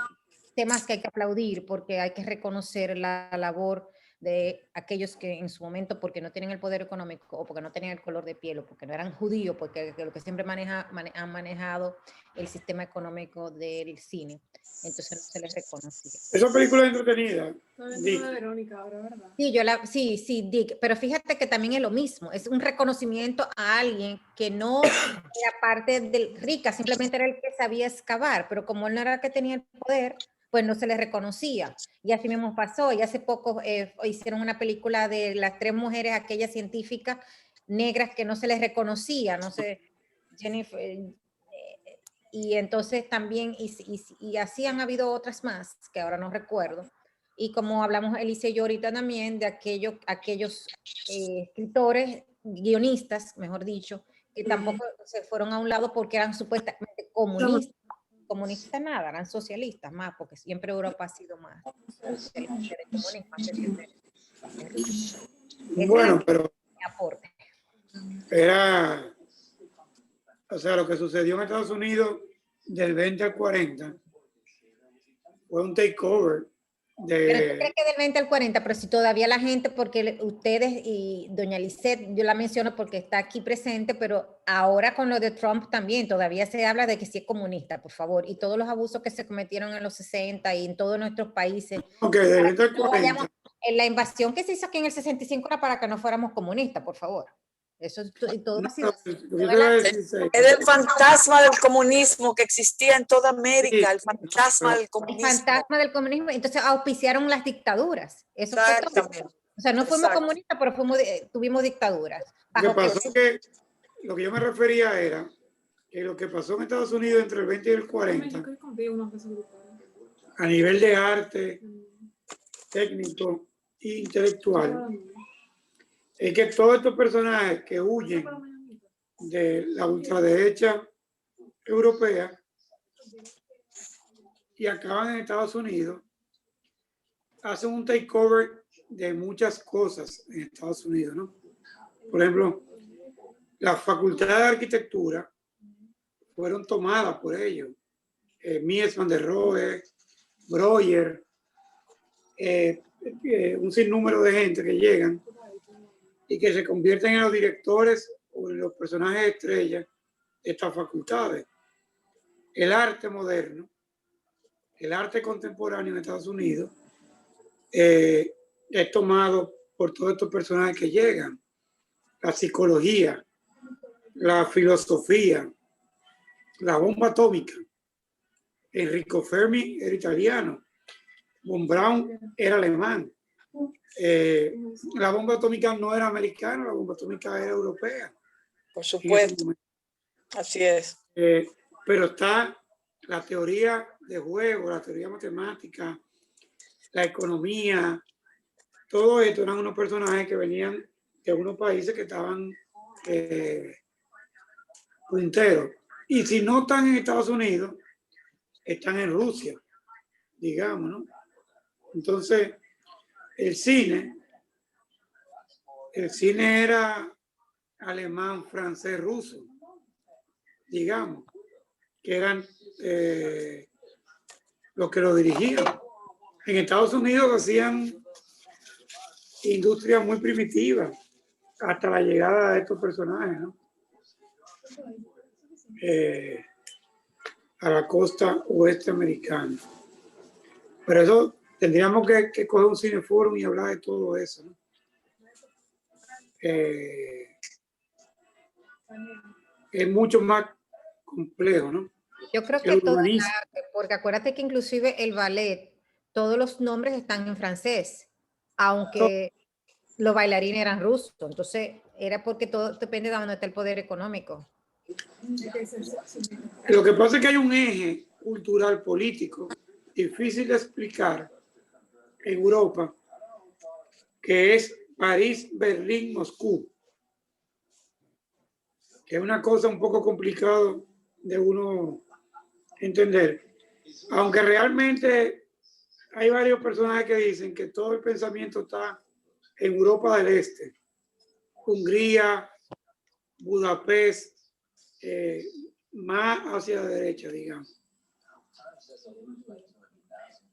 temas que hay que aplaudir, porque hay que reconocer la labor de aquellos que en su momento, porque no tienen el poder económico o porque no tenían el color de piel o porque no eran judíos, porque lo que siempre han manejado el sistema económico del cine, entonces no se les reconocía. Esa película es entretenida. Verónica ahora, ¿verdad? Sí, sí, Dick, pero fíjate que también es lo mismo, es un reconocimiento a alguien que no era parte del rica, simplemente era el que sabía excavar, pero como él no era el que tenía el poder, pues no se le reconocía. Y así mismo pasó, y hace poco hicieron una película de las 3 mujeres, aquellas científicas negras que no se les reconocía, no sé, Jennifer, y entonces también, y así han habido otras más, que ahora no recuerdo. Y como hablamos Elise y yo ahorita también, de aquellos escritores, guionistas, mejor dicho, que tampoco se fueron a un lado porque eran supuestamente comunistas. Comunistas nada, eran socialistas más, porque siempre Europa ha sido más socialista de comunismo. Bueno, pero aporte. Era, o sea, lo que sucedió en Estados Unidos del 20 al 40 fue un takeover. Pero tú crees que del 20 al 40, pero si todavía la gente, porque ustedes y doña Lisette, yo la menciono porque está aquí presente, pero ahora con lo de Trump también todavía se habla de que sí es comunista, por favor, y todos los abusos que se cometieron en los 60 y en todos nuestros países. Ok, del 20 al 40. En la invasión que se hizo aquí en el 65 era para que no fuéramos comunistas, por favor. Eso todo ha sido. Es el fantasma del comunismo que existía en toda América, el fantasma del comunismo. El fantasma del comunismo. Entonces auspiciaron las dictaduras. Eso fue todo. O sea, no fuimos comunistas, pero tuvimos dictaduras. Lo que pasó que lo que yo me refería era que lo que pasó en Estados Unidos entre el 20 y el 40, a nivel de arte, técnico e intelectual, es que todos estos personajes que huyen de la ultraderecha europea y acaban en Estados Unidos, hacen un takeover de muchas cosas en Estados Unidos, ¿no? Por ejemplo, la Facultad de Arquitectura fueron tomadas por ellos. Mies van der Rohe, Breuer, un sinnúmero de gente que llegan y que se convierten en los directores o en los personajes estrellas de estas facultades. El arte moderno, el arte contemporáneo en Estados Unidos, es tomado por todos estos personajes que llegan. La psicología, la filosofía, la bomba atómica. Enrico Fermi era italiano, von Braun era alemán. La bomba atómica no era americana, la bomba atómica era europea. Por supuesto. Así es. Pero está la teoría de juego, la teoría matemática, la economía, todo esto eran unos personajes que venían de unos países que estaban punteros. Y si no están en Estados Unidos, están en Rusia, digamos, ¿no? Entonces, el cine era alemán, francés, ruso, digamos, que eran los que lo dirigían. En Estados Unidos hacían industrias muy primitivas hasta la llegada de estos personajes, ¿no? a la costa oeste americana. Pero eso tendríamos que coger un cineforum y hablar de todo eso, ¿no? Es mucho más complejo, ¿no? Yo creo que todo el arte, porque acuérdate que inclusive el ballet, todos los nombres están en francés, aunque los bailarines eran rusos, entonces era porque todo depende de dónde está el poder económico. Lo que pasa es que hay un eje cultural político difícil de explicar en Europa, que es París, Berlín, Moscú, que es una cosa un poco complicado de uno entender, aunque realmente hay varios personajes que dicen que todo el pensamiento está en Europa del Este, Hungría, Budapest, más hacia la derecha, digamos,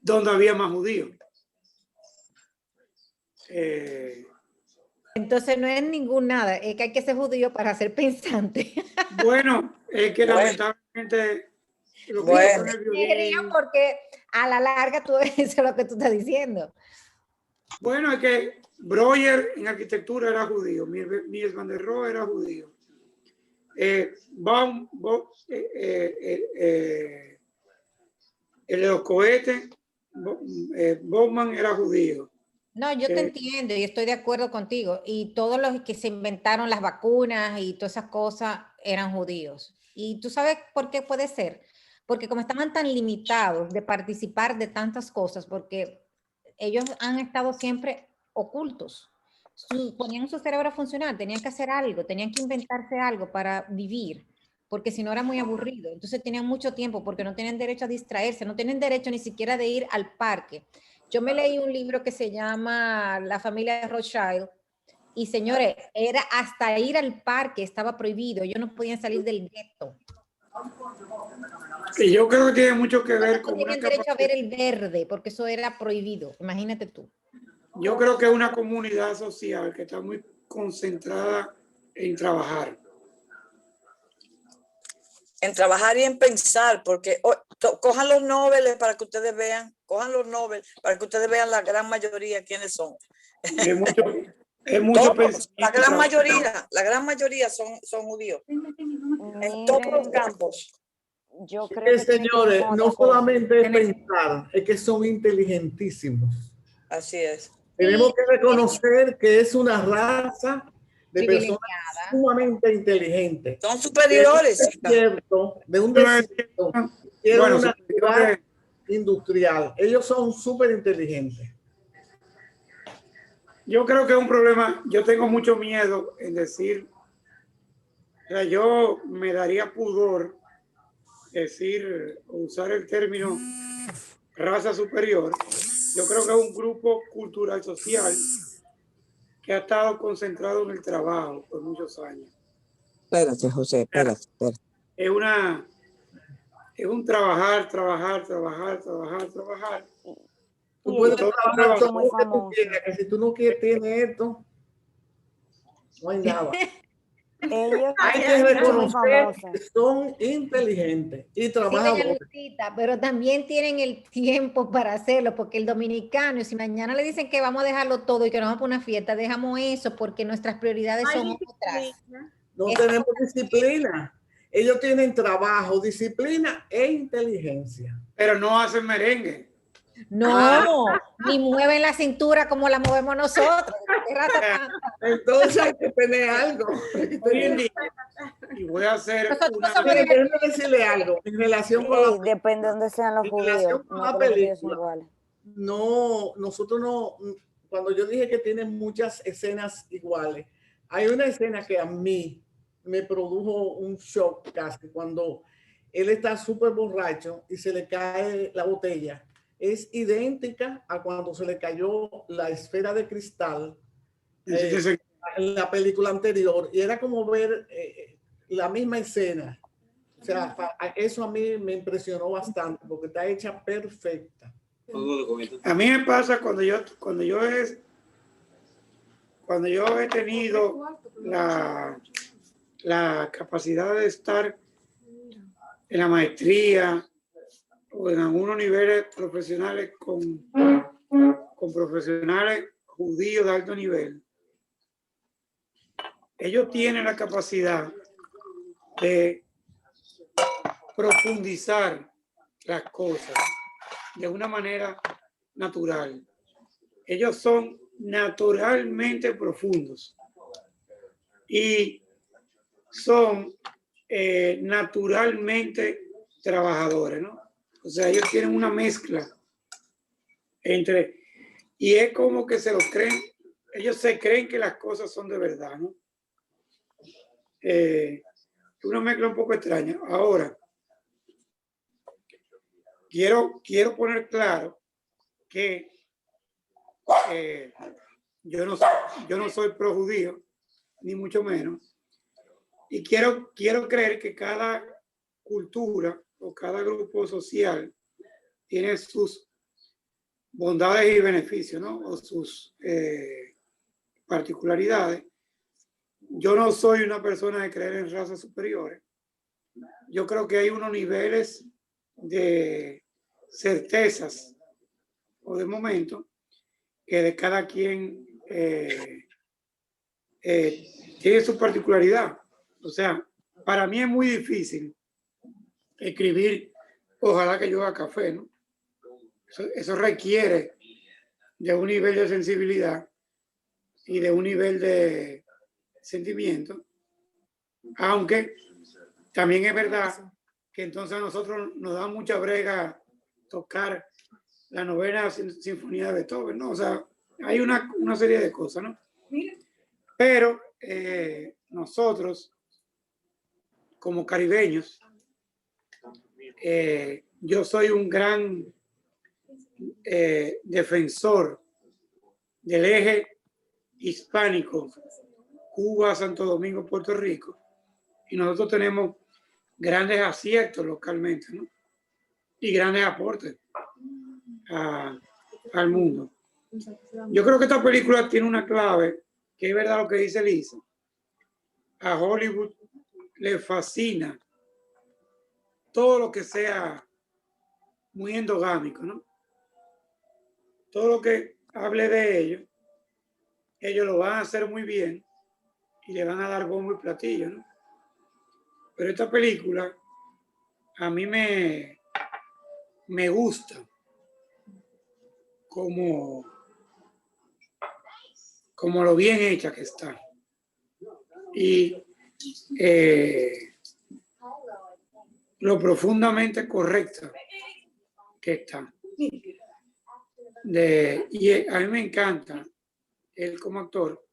donde había más judíos. Entonces no es ningún nada, es que hay que ser judío para ser pensante. Bueno, es que lamentablemente... Bueno, porque a la larga tú eso es lo que tú estás diciendo. Bueno, es que Breuer en arquitectura era judío, Mies van der Rohe era judío. El de los cohetes, Bowman era judío. No, yo te entiendo y estoy de acuerdo contigo. Y todos los que se inventaron las vacunas y todas esas cosas eran judíos. Y tú sabes por qué puede ser. Porque como estaban tan limitados de participar de tantas cosas, porque ellos han estado siempre ocultos. Ponían su cerebro a funcionar, tenían que hacer algo, tenían que inventarse algo para vivir, porque si no era muy aburrido. Entonces tenían mucho tiempo porque no tenían derecho a distraerse, no tienen derecho ni siquiera de ir al parque. Yo me leí un libro que se llama La familia de Rothschild y señores, era hasta ir al parque estaba prohibido, ellos no podían salir del gueto. Y yo creo que tiene mucho que ver con... No tenían derecho a ver el verde porque eso era prohibido, imagínate tú. Yo creo que es una comunidad social que está muy concentrada en trabajar. En trabajar y en pensar, porque cojan los Nobel para que ustedes vean, para que ustedes vean la gran mayoría quiénes son. Es mucho todos, la gran mayoría son judíos. En todos los campos. Yo creo que señores, no solamente es pensar, es que son inteligentísimos. Así es. Tenemos que reconocer que es una raza de personas sumamente inteligentes. Son superiores. De un desierto, bueno, una ciudad industrial. Ellos son súper inteligentes. Yo creo que es un problema. Yo tengo mucho miedo en decir, o sea, yo me daría pudor decir, usar el término raza superior. Yo creo que es un grupo cultural social que ha estado concentrado en el trabajo por muchos años. Espérate, José, espérate. Es un trabajar. Tú puedes trabajar todo lo que tú quieras, que si tú no quieres tener esto, no hay nada. Hay que reconocer que son inteligentes y trabajadores. Pero también tienen el tiempo para hacerlo, porque el dominicano, si mañana le dicen que vamos a dejarlo todo y que nos vamos a una fiesta, dejamos eso porque nuestras prioridades son otras. No tenemos disciplina. Ellos tienen trabajo, disciplina e inteligencia. Pero no hacen merengue. No, ni mueven la cintura como la movemos nosotros. Entonces hay que tener algo. Y voy a hacer déjame decirle algo en relación con depende de dónde sean los judíos. No, película, no, nosotros no. Cuando yo dije que tiene muchas escenas iguales, hay una escena que a mí me produjo un shock casi cuando él está súper borracho y se le cae la botella. Es idéntica a cuando se le cayó la esfera de cristal en la película anterior, y era como ver la misma escena. O sea, eso a mí me impresionó bastante porque está hecha perfecta. A mí me pasa cuando yo he tenido la la capacidad de estar en la maestría o en algunos niveles profesionales con profesionales judíos de alto nivel, ellos tienen la capacidad de profundizar las cosas de una manera natural. Ellos son naturalmente profundos y son naturalmente trabajadores, ¿no? O sea, ellos tienen una mezcla entre, y es como que se lo creen, ellos se creen que las cosas son de verdad, ¿no? Una mezcla un poco extraña. Ahora, quiero poner claro que yo no soy pro judío, ni mucho menos, y quiero creer que cada cultura o cada grupo social tiene sus bondades y beneficios, ¿no? O sus particularidades. Yo no soy una persona de creer en razas superiores. Yo creo que hay unos niveles de certezas o de momento que de cada quien tiene su particularidad. O sea, para mí es muy difícil escribir Ojalá que llueva café, ¿no? Eso requiere de un nivel de sensibilidad y de un nivel de sentimiento, aunque también es verdad que entonces a nosotros nos da mucha brega tocar la novena sinfonía de Beethoven, ¿no? O sea, hay una serie de cosas, ¿no? Pero nosotros, como caribeños, yo soy un gran defensor del eje hispánico, Cuba, Santo Domingo, Puerto Rico, y nosotros tenemos grandes aciertos localmente, ¿no? Y grandes aportes al mundo. Yo creo que esta película tiene una clave, que es verdad lo que dice Lisa. A Hollywood le fascina todo lo que sea muy endogámico, ¿no? Todo lo que hable de ellos lo van a hacer muy bien y le van a dar bombo y platillo, ¿no? Pero esta película a mí me gusta como lo bien hecha que está. Y lo profundamente correcta que está. Y a mí me encanta él como actor.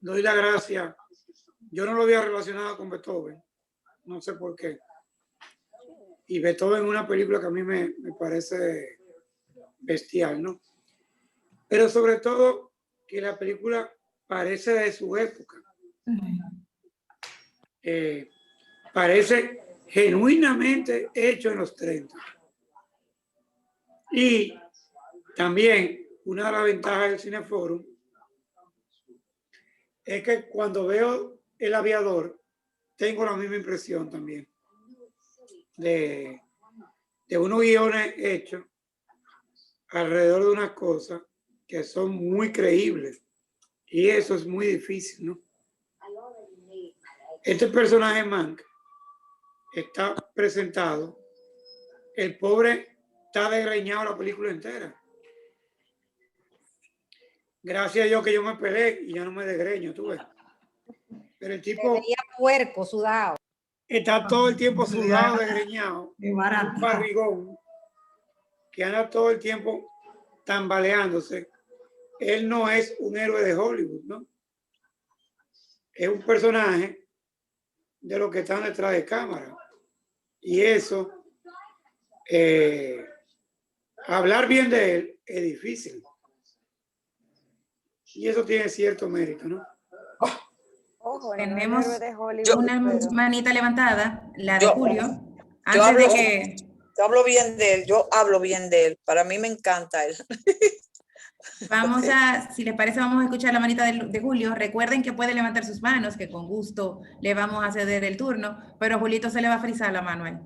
Doy la gracia. Yo no lo había relacionado con Beethoven. No sé por qué. Y Beethoven es una película que a mí me parece bestial, ¿no? Pero sobre todo que la película parece de su época. Parece genuinamente hecho en los 30. Y también una de las ventajas del Cineforum es que cuando veo El Aviador tengo la misma impresión también de unos guiones hechos alrededor de unas cosas que son muy creíbles, y eso es muy difícil, ¿no? Este personaje Mank está presentado, el pobre está desgreñado la película entera. Gracias a Dios que yo me peleé y ya no me desgreño, tú ves. Pero el tipo puerco, sudado. Está todo el tiempo sudado, desgreñado, un barrigón, que anda todo el tiempo tambaleándose. Él no es un héroe de Hollywood, ¿no? Es un personaje de los que están detrás de cámara. Y eso, hablar bien de él es difícil. Y eso tiene cierto mérito, ¿no? Ojo, tenemos Hollywood, una manita levantada, la de Julio. Yo hablo bien de él. Para mí me encanta él. Vamos a, si les parece, vamos a escuchar la manita de Julio. Recuerden que puede levantar sus manos, que con gusto le vamos a ceder el turno, pero a Julito se le va a frizar la mano ahí.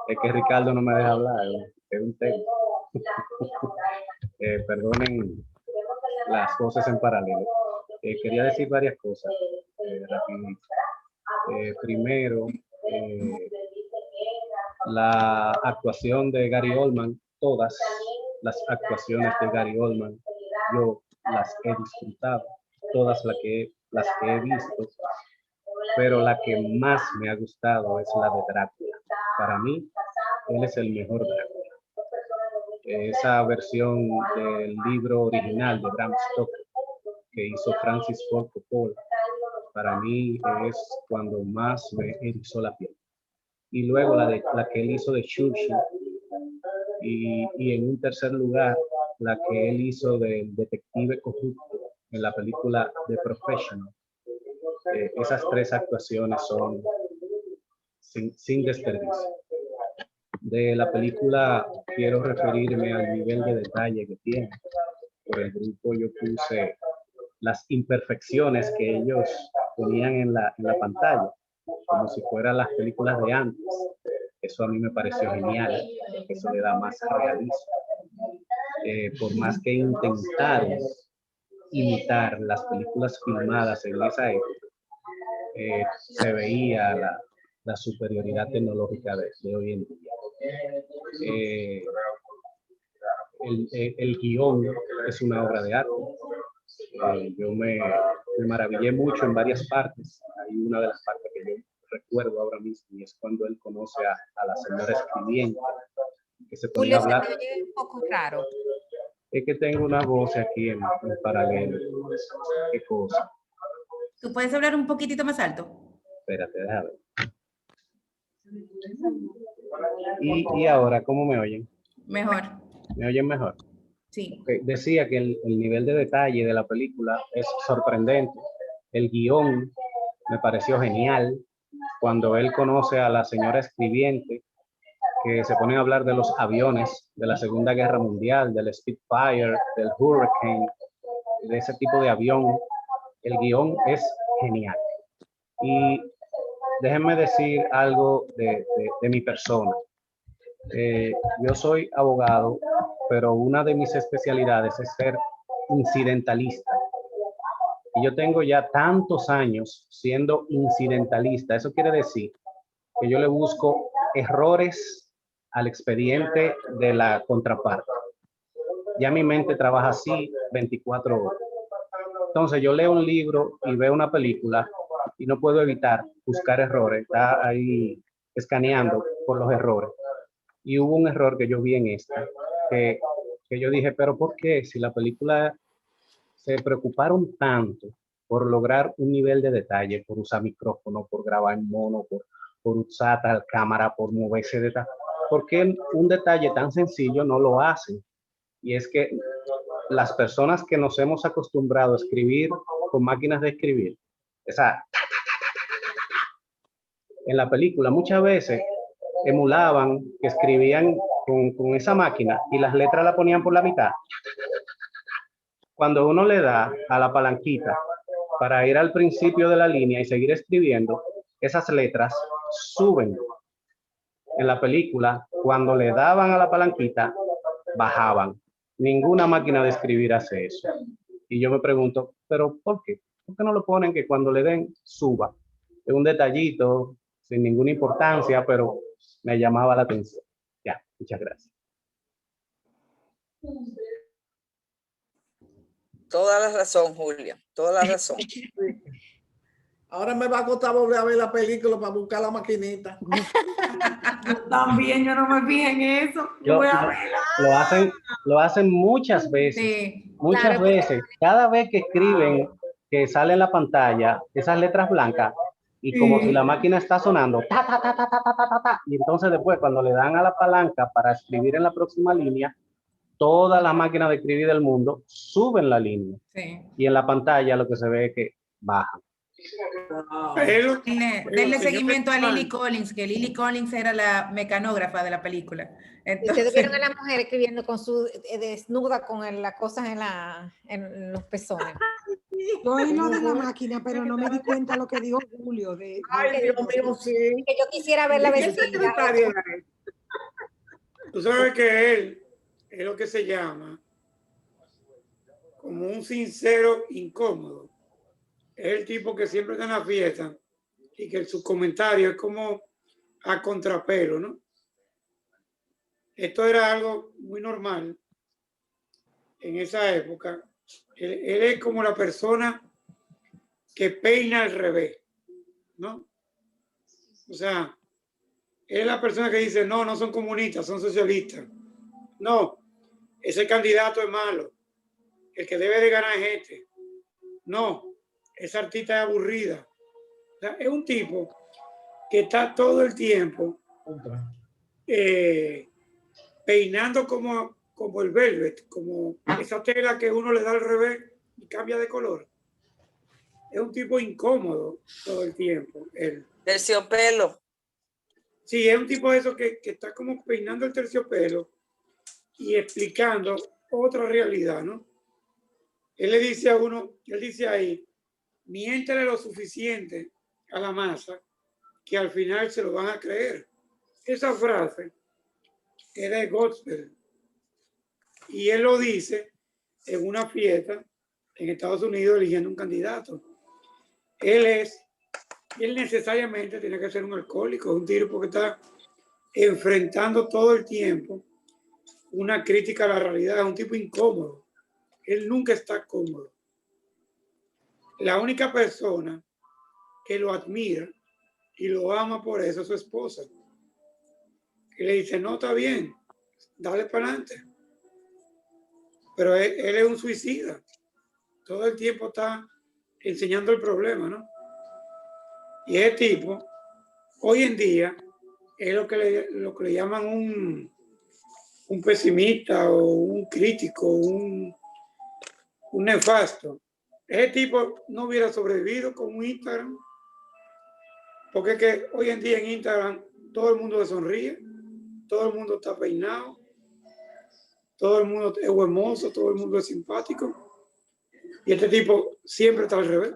Es que Ricardo no me deja hablar, es un tema. Perdonen las cosas en paralelo. Quería decir varias cosas rapidito. Primero, la actuación de Gary Oldman, todas las actuaciones de Gary Oldman, yo las he disfrutado, todas las que he visto, pero la que más me ha gustado es la de Drácula. Para mí, él es el mejor Drácula. Esa versión del libro original de Bram Stoker que hizo Francis Ford Coppola, para mí es cuando más me erizó la piel. Y luego la que él hizo de Churchill, y en un tercer lugar, la que él hizo del detective corrupto en la película The Professional. Esas tres actuaciones son sin desperdicio. De la película quiero referirme al nivel de detalle que tiene. Por el grupo yo puse las imperfecciones que ellos ponían en la pantalla, como si fueran las películas de antes. Eso a mí me pareció genial, eso le da más realismo. Por más que intentaron imitar las películas filmadas en esa época, se veía la superioridad tecnológica de hoy en día. El guión es una obra de arte. Yo me maravillé mucho en varias partes. Hay una de las partes que yo recuerdo ahora mismo y es cuando él conoce a la señora escribiente, que se ponía a hablar. Julio, se te oye un poco raro. Es que tengo una voz aquí en paralelo. ¿Qué cosa? ¿Tú puedes hablar un poquitito más alto? Espérate, déjame ver. Y ahora, ¿cómo me oyen? Mejor. ¿Me oyen mejor? Sí. Okay. Decía que el nivel de detalle de la película es sorprendente. El guión me pareció genial. Cuando él conoce a la señora escribiente, que se pone a hablar de los aviones de la Segunda Guerra Mundial, del Spitfire, del Hurricane, de ese tipo de avión, el guión es genial. Y déjenme decir algo de mi persona. Yo soy abogado, pero una de mis especialidades es ser incidentalista. Y yo tengo ya tantos años siendo incidentalista. Eso quiere decir que yo le busco errores al expediente de la contraparte. Ya mi mente trabaja así 24 horas. Entonces yo leo un libro y veo una película y no puedo evitar buscar errores. Está ahí escaneando por los errores. Y hubo un error que yo vi en esta, que yo dije, pero ¿por qué? Si la película se preocuparon tanto por lograr un nivel de detalle, por usar micrófono, por grabar en mono, por usar tal cámara, por moverse de tal, ¿por qué un detalle tan sencillo no lo hacen? Y es que las personas que nos hemos acostumbrado a escribir con máquinas de escribir, esa en la película muchas veces emulaban que escribían con esa máquina y las letras la ponían por la mitad. Cuando uno le da a la palanquita para ir al principio de la línea y seguir escribiendo, esas letras suben. En la película, cuando le daban a la palanquita, bajaban. Ninguna máquina de escribir hace eso. Y yo me pregunto, ¿pero por qué? ¿Por qué no lo ponen que cuando le den suba? Es un detallito sin ninguna importancia, pero me llamaba la atención. Ya, muchas gracias. Toda la razón, Julia, toda la razón. Ahora me va a costar volver a ver la película para buscar la maquinita. También yo no me fijé en eso. Voy a verla. Lo hacen muchas veces. Sí. Muchas Claro, veces. Cada vez que escriben, que sale en la pantalla, esas letras blancas, y como si la máquina está sonando, ta, ta, ta, ta, ta, ta, ta, ta, y entonces después cuando le dan a la palanca para escribir en la próxima línea, todas las máquinas de escribir del mundo suben la línea. Sí. Y en la pantalla lo que se ve es que bajan. Denle seguimiento a Lily Collins, que Lily Collins era la mecanógrafa de la película. Entonces, ustedes vieron a la mujer escribiendo con su desnuda con las cosas en los pezones. Yo oí lo de la máquina, pero no me di cuenta lo que dijo Julio. Ay, Dios mío, sí. Que yo quisiera verla vestida. Tú sabes que él es lo que se llama como un sincero incómodo. Es el tipo que siempre está en la fiesta y que su comentario es como a contrapelo, ¿no? Esto era algo muy normal en esa época. Él es como la persona que peina al revés, ¿no? O sea, él es la persona que dice, no, no son comunistas, son socialistas. No, ese candidato es malo. El que debe de ganar es este. No, esa artista es aburrida. O sea, es un tipo que está todo el tiempo peinando como el velvet, como esa tela que uno le da al revés y cambia de color. Es un tipo incómodo todo el tiempo. Él. Terciopelo. Sí, es un tipo de eso que está como peinando el terciopelo y explicando otra realidad, ¿no? Él le dice a uno, él dice ahí, miéntale lo suficiente a la masa que al final se lo van a creer. Esa frase es de Gospel y él lo dice en una fiesta en Estados Unidos eligiendo un candidato. Él necesariamente tiene que ser un alcohólico, un tipo que está enfrentando todo el tiempo una crítica a la realidad, es un tipo incómodo. Él nunca está cómodo. La única persona que lo admira y lo ama por eso es su esposa. Y le dice, no, está bien, dale para adelante. Pero él es un suicida. Todo el tiempo está enseñando el problema, ¿no? Y ese tipo, hoy en día, es lo que le llaman un pesimista o un crítico, un nefasto. Ese tipo no hubiera sobrevivido con un Instagram, porque es que hoy en día en Instagram todo el mundo le sonríe, todo el mundo está peinado, todo el mundo es hermoso, todo el mundo es simpático, y este tipo siempre está al revés.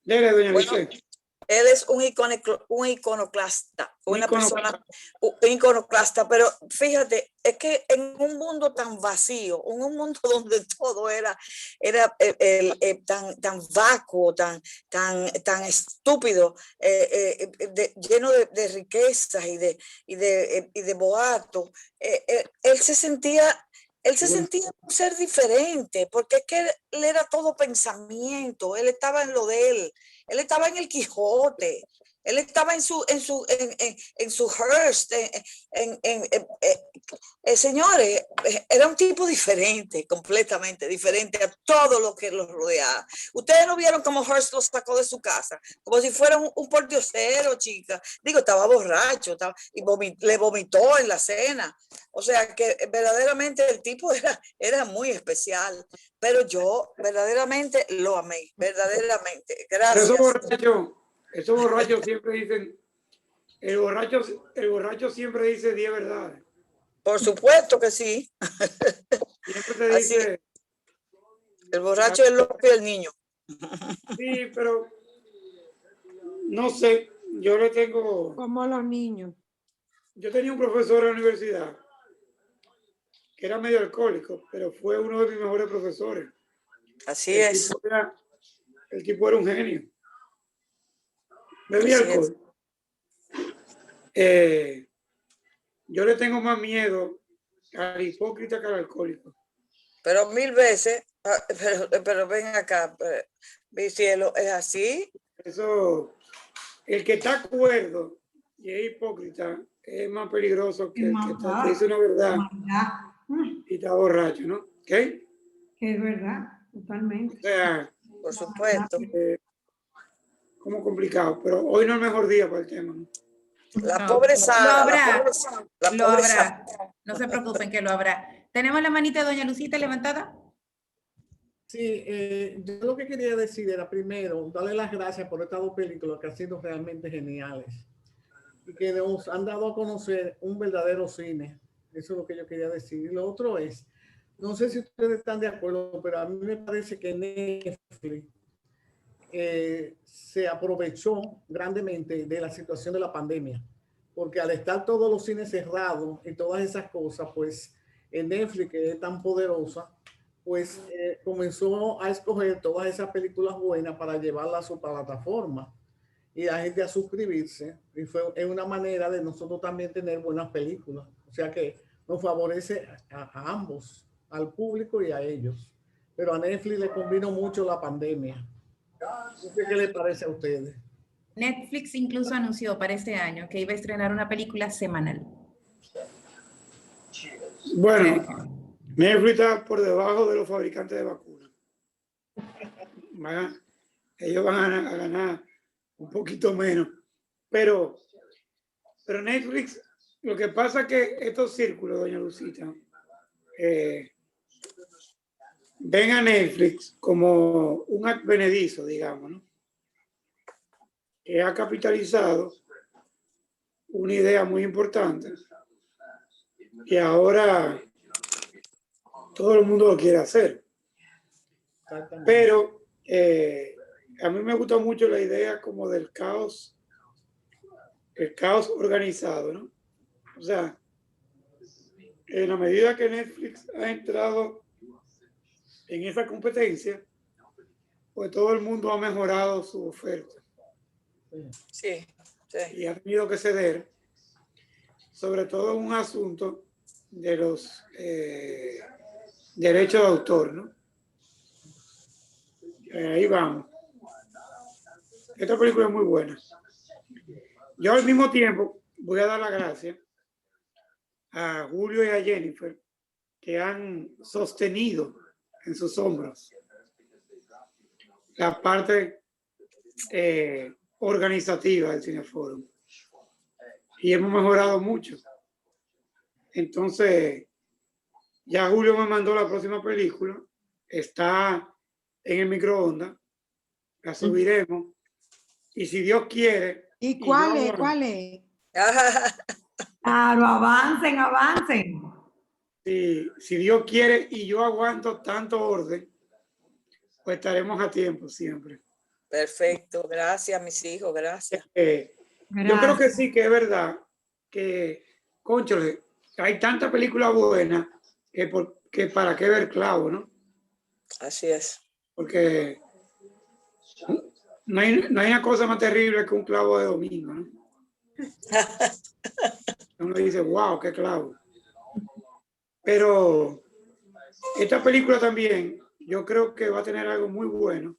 Dele, doña Lisette. Él es un iconoclasta, un iconoclasta, pero fíjate, es que en un mundo tan vacío, en un mundo donde todo era tan vacuo, tan estúpido, lleno de riquezas y de boatos, él se sentía un ser diferente, porque es que él era todo pensamiento, él estaba en lo de él estaba en el Quijote, él estaba en su Hearst, señores, era un tipo diferente, completamente diferente a todo lo que los rodeaba. Ustedes no vieron cómo Hearst lo sacó de su casa, como si fuera un pordiosero, chica. Digo, estaba borracho y le vomitó en la cena. O sea que verdaderamente el tipo era muy especial, pero yo verdaderamente lo amé, verdaderamente. Gracias. Esos borrachos siempre dicen, el borracho siempre dice 10 verdades. Por supuesto que sí. Siempre te dice. El borracho es loco y el niño. Sí, pero no sé, yo le tengo. Como los niños. Yo tenía un profesor en la universidad que era medio alcohólico, pero fue uno de mis mejores profesores. Así es. El tipo era un genio. Bebía alcohol. Yo le tengo más miedo al hipócrita que al alcohólico. Pero 1000 veces, pero ven acá, mi cielo, ¿es así? Eso, el que está acuerdo y es hipócrita es más peligroso que el que dice una verdad y está borracho, ¿no? ¿Qué? Que es verdad, totalmente. O sea, por supuesto. Como complicado, pero hoy no es el mejor día para el tema, ¿no? La pobre Sara. Lo habrá. No se preocupen que lo habrá. ¿Tenemos la manita de doña Lucita levantada? Sí, yo lo que quería decir era primero darle las gracias por estas dos películas que han sido realmente geniales y que nos han dado a conocer un verdadero cine. Eso es lo que yo quería decir. Y lo otro es, no sé si ustedes están de acuerdo, pero a mí me parece que Netflix se aprovechó grandemente de la situación de la pandemia, porque al estar todos los cines cerrados y todas esas cosas, pues Netflix, que es tan poderosa, pues comenzó a escoger todas esas películas buenas para llevarlas a su plataforma y la gente a suscribirse. Y es una manera de nosotros también tener buenas películas. O sea que nos favorece a ambos, al público y a ellos. Pero a Netflix le convino mucho la pandemia. ¿Qué les parece a ustedes? Netflix incluso anunció para este año que iba a estrenar una película semanal. Bueno, Netflix está por debajo de los fabricantes de vacunas. Ellos van a ganar un poquito menos. Pero Netflix, lo que pasa es que estos círculos, doña Lucita, ven a Netflix como un advenedizo, digamos, ¿no? Que ha capitalizado una idea muy importante y ahora todo el mundo lo quiere hacer. Pero a mí me gusta mucho la idea como del caos, el caos organizado, ¿no? O sea, en la medida que Netflix ha entrado en esa competencia, pues todo el mundo ha mejorado su oferta. Sí, sí. Y ha tenido que ceder, sobre todo en un asunto de los derechos de autor, ¿no? Ahí vamos. Esta película es muy buena. Yo al mismo tiempo voy a dar las gracias a Julio y a Jennifer, que han sostenido en sus hombros la parte organizativa del Cineforum. Y hemos mejorado mucho. Entonces, ya Julio me mandó la próxima película. Está en el microondas. La subiremos. Y si Dios quiere... ¿Y cuál es? ¿Cuál es? Claro, avancen. Si Dios quiere y yo aguanto tanto orden, pues estaremos a tiempo siempre. Perfecto, gracias mis hijos, gracias. Yo creo que sí, que es verdad que, cónchale, hay tanta película buena que para qué ver clavo, ¿no? Así es. Porque no hay una cosa más terrible que un clavo de domingo, ¿no? Uno dice, wow, qué clavo. Pero esta película también, yo creo que va a tener algo muy bueno.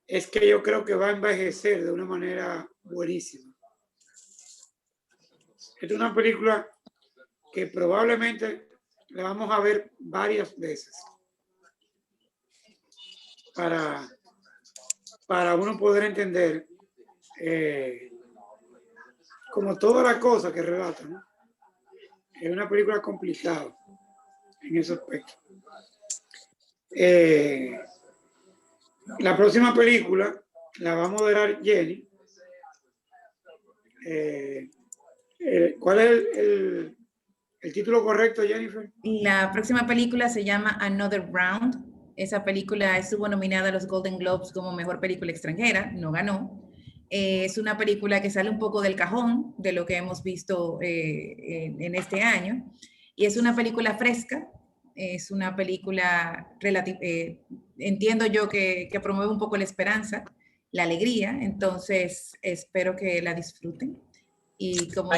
Es que yo creo que va a envejecer de una manera buenísima. Es una película que probablemente la vamos a ver varias veces para uno poder entender como toda la cosa que relata, ¿no? Es una película complicada en ese aspecto. La próxima película la va a moderar Jenny. ¿Cuál es el título correcto, Jennifer? La próxima película se llama Another Round. Esa película estuvo nominada a los Golden Globes como mejor película extranjera, no ganó. Es una película que sale un poco del cajón de lo que hemos visto en este año. Y es una película fresca, es una película entiendo yo que promueve un poco la esperanza, la alegría, entonces espero que la disfruten. Y como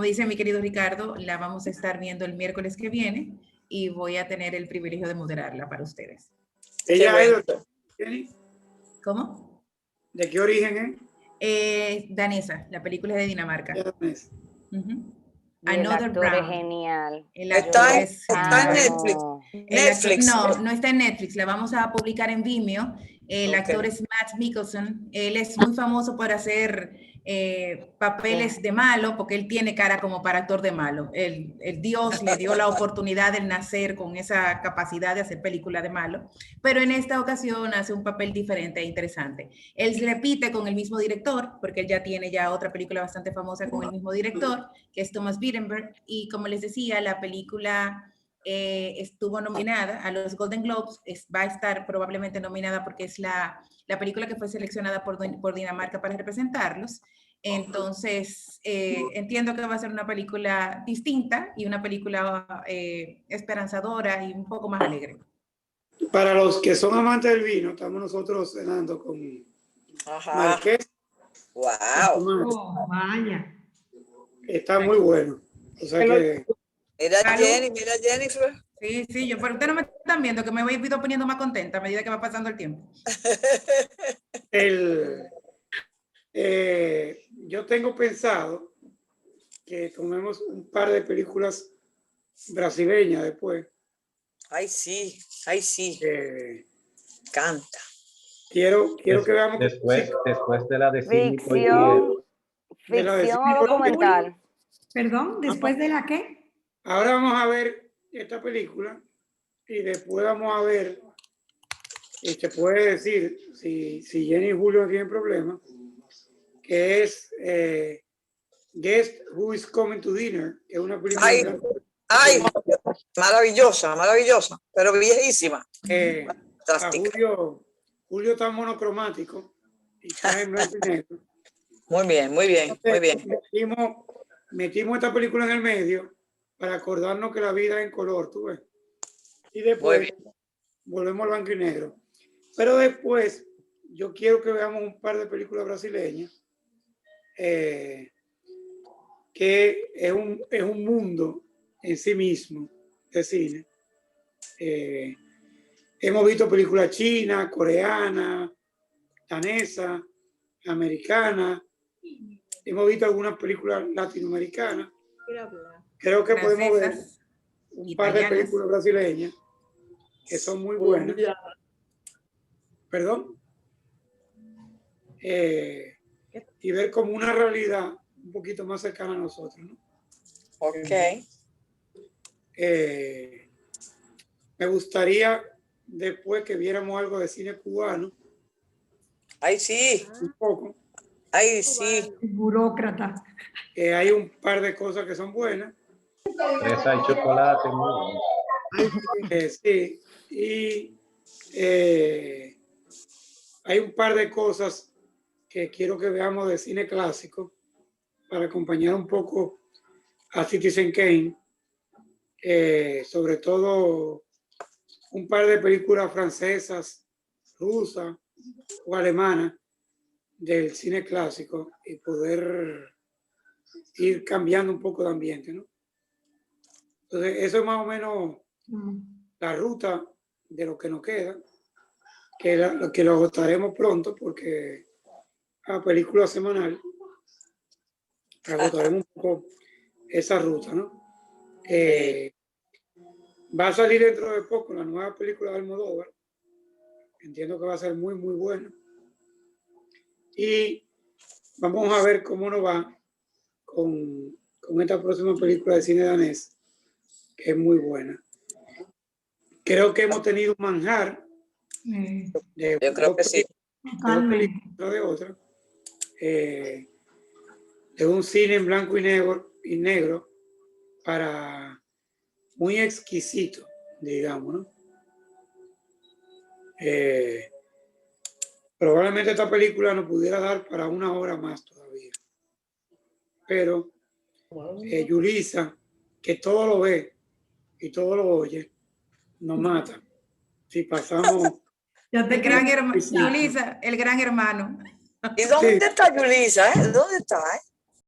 dice mi querido Ricardo, la vamos a estar viendo el miércoles que viene y voy a tener el privilegio de moderarla para ustedes. ¿Ella es? ¿Cómo? ¿De qué origen es? Danesa, la película es de Dinamarca. El actor es genial. Está en Netflix. No está en Netflix, la vamos a publicar en Vimeo El actor es Matt Mikkelsen. Él es muy famoso por hacer papeles de malo, porque él tiene cara como para actor de malo. El Dios le dio la oportunidad de nacer con esa capacidad de hacer película de malo, pero en esta ocasión hace un papel diferente e interesante. Él repite con el mismo director, porque él ya tiene otra película bastante famosa con el mismo director, que es Thomas Vinterberg, y como les decía, la película estuvo nominada a los Golden Globes, va a estar probablemente nominada porque es la película que fue seleccionada por Dinamarca para representarlos. Entonces, entiendo que va a ser una película distinta y una película esperanzadora y un poco más alegre. Para los que son amantes del vino, estamos nosotros cenando con Marqués. ¡Wow! Oh, vaya. Está muy bueno. O sea que... Mira Jennifer. Sí, pero ustedes no me están viendo, que me voy poniendo más contenta a medida que va pasando el tiempo. Yo tengo pensado que tomemos un par de películas brasileñas después. Ay, sí. Canta. Quiero que veamos... Después de la de ficción o documental. Perdón, ¿después de la qué? Ahora vamos a ver esta película y después vamos a ver, y se puede decir, si Jenny y Julio tienen problemas, que es Guess Who is Coming to Dinner, que es una película... Ay, maravillosa, pero viejísima. Julio está monocromático y está en blanco y negro. Muy bien. Metimos esta película en el medio para acordarnos que la vida es en color, tú ves. Y después volvemos al blanco y negro. Pero después yo quiero que veamos un par de películas brasileñas que es un mundo en sí mismo de cine. Hemos visto películas chinas, coreanas, danesas, americanas. Hemos visto algunas películas latinoamericanas. Creo que podemos ver un par de películas brasileñas que son muy buenas. Perdón. Y ver como una realidad un poquito más cercana a nosotros, ¿no? Ok. Me gustaría después que viéramos algo de cine cubano. Ay, sí. Un poco. Ay, sí. Burócrata. Hay un par de cosas que son buenas. Fresa y chocolate, muy bueno. Sí. Y hay un par de cosas que quiero que veamos de cine clásico para acompañar un poco a Citizen Kane. Sobre todo un par de películas francesas, rusas o alemanas del cine clásico y poder ir cambiando un poco de ambiente, ¿no? Entonces, eso es más o menos la ruta de lo que nos queda, que lo agotaremos pronto porque a película semanal agotaremos un poco esa ruta, ¿no? Va a salir dentro de poco la nueva película de Almodóvar. Entiendo que va a ser muy, muy buena. Y vamos a ver cómo nos va con esta próxima película de cine danés, que es muy buena. Creo que hemos tenido un manjar de yo creo que sí. Dos películas de otra. De un cine en blanco y negro para muy exquisito, digamos, ¿no? Probablemente esta película nos pudiera dar para 1 hora más todavía. Pero Yulisa, que todo lo ve y todo lo oye, nos mata. Si pasamos... El gran hermano, Yulisa, el gran hermano. ¿Y dónde está Yulisa? ¿Dónde está?